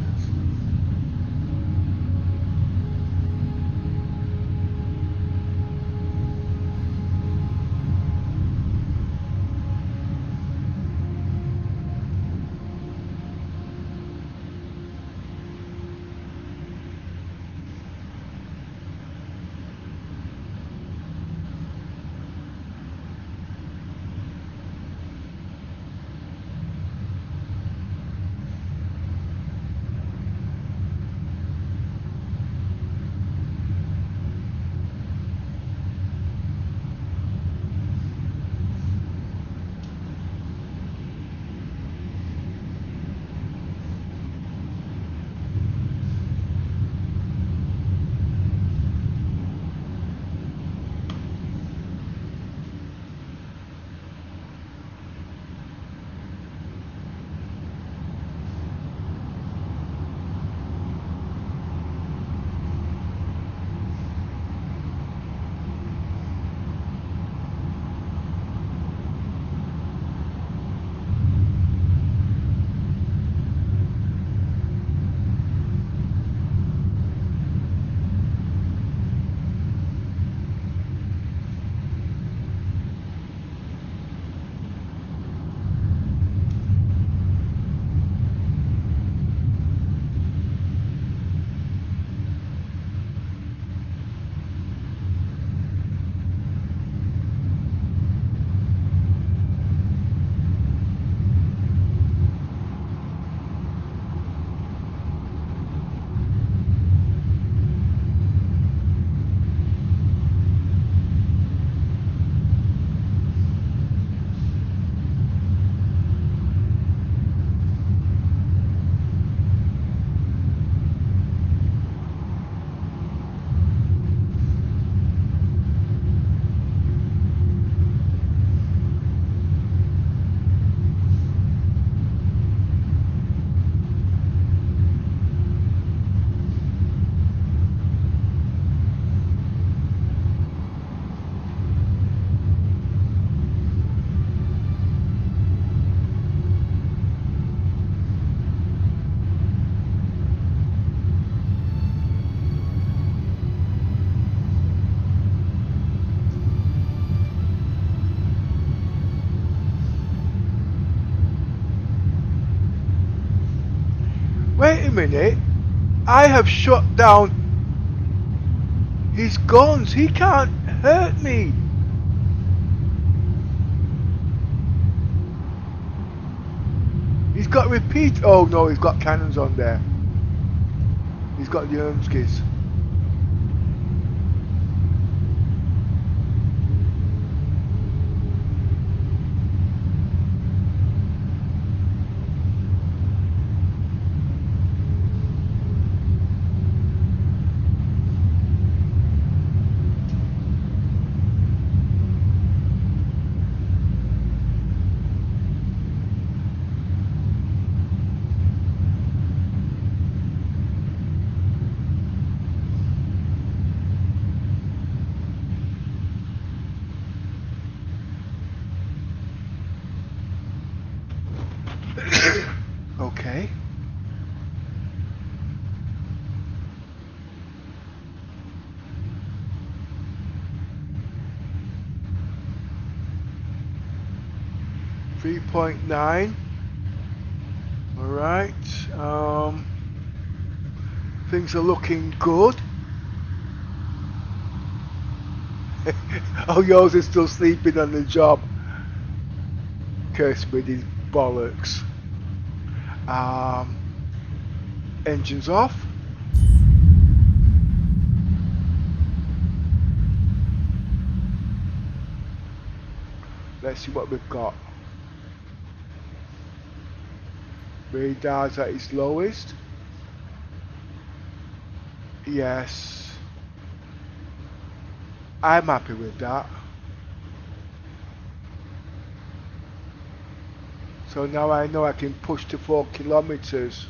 Wait a minute. I have shut down his guns. He can't hurt me. He's got repeat. Oh no, he's got cannons on there. He's got the Ermskis. Okay. .9. All right. Things are looking good. Oh, yours is still sleeping on the job. Curse with his bollocks. Engines off. Let's see what we've got. Radar's at its lowest. Yes. I'm happy with that. So now I know I can push to 4 kilometers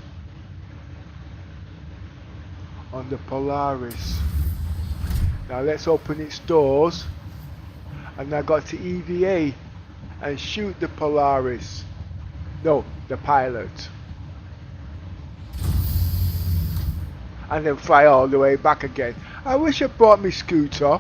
on the Polaris. Now let's open its doors, and I got to EVA and shoot the Polaris. No, the pilot. And then fly all the way back again. I wish I brought me scooter.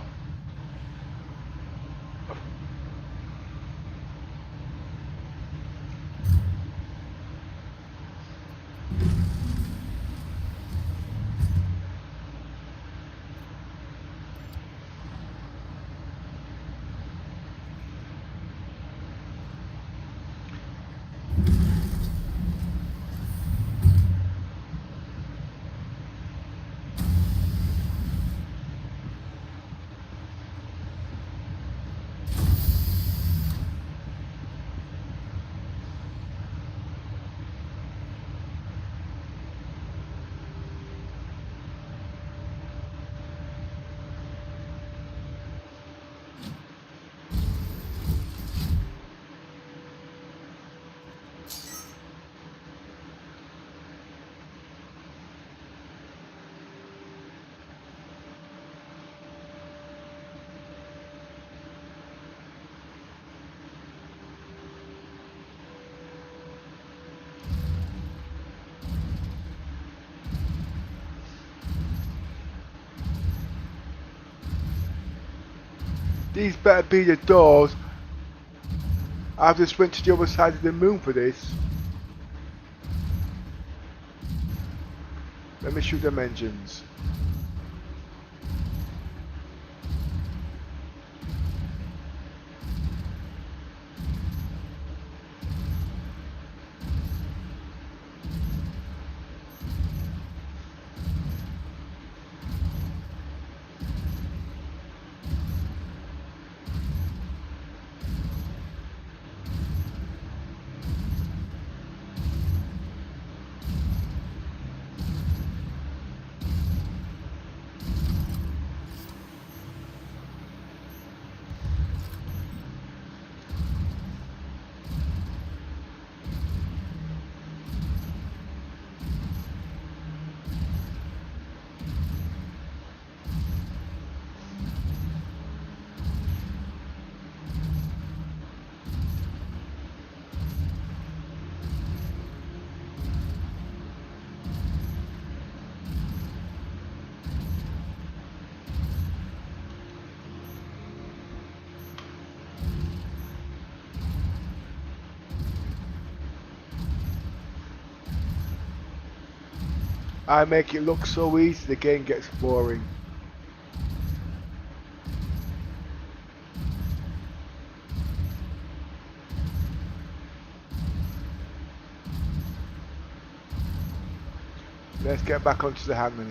These better be the doors. I have to sprint to the other side of the moon for this. Let me shoot them engines. I make it look so easy, the game gets boring. Let's get back onto the hangar now.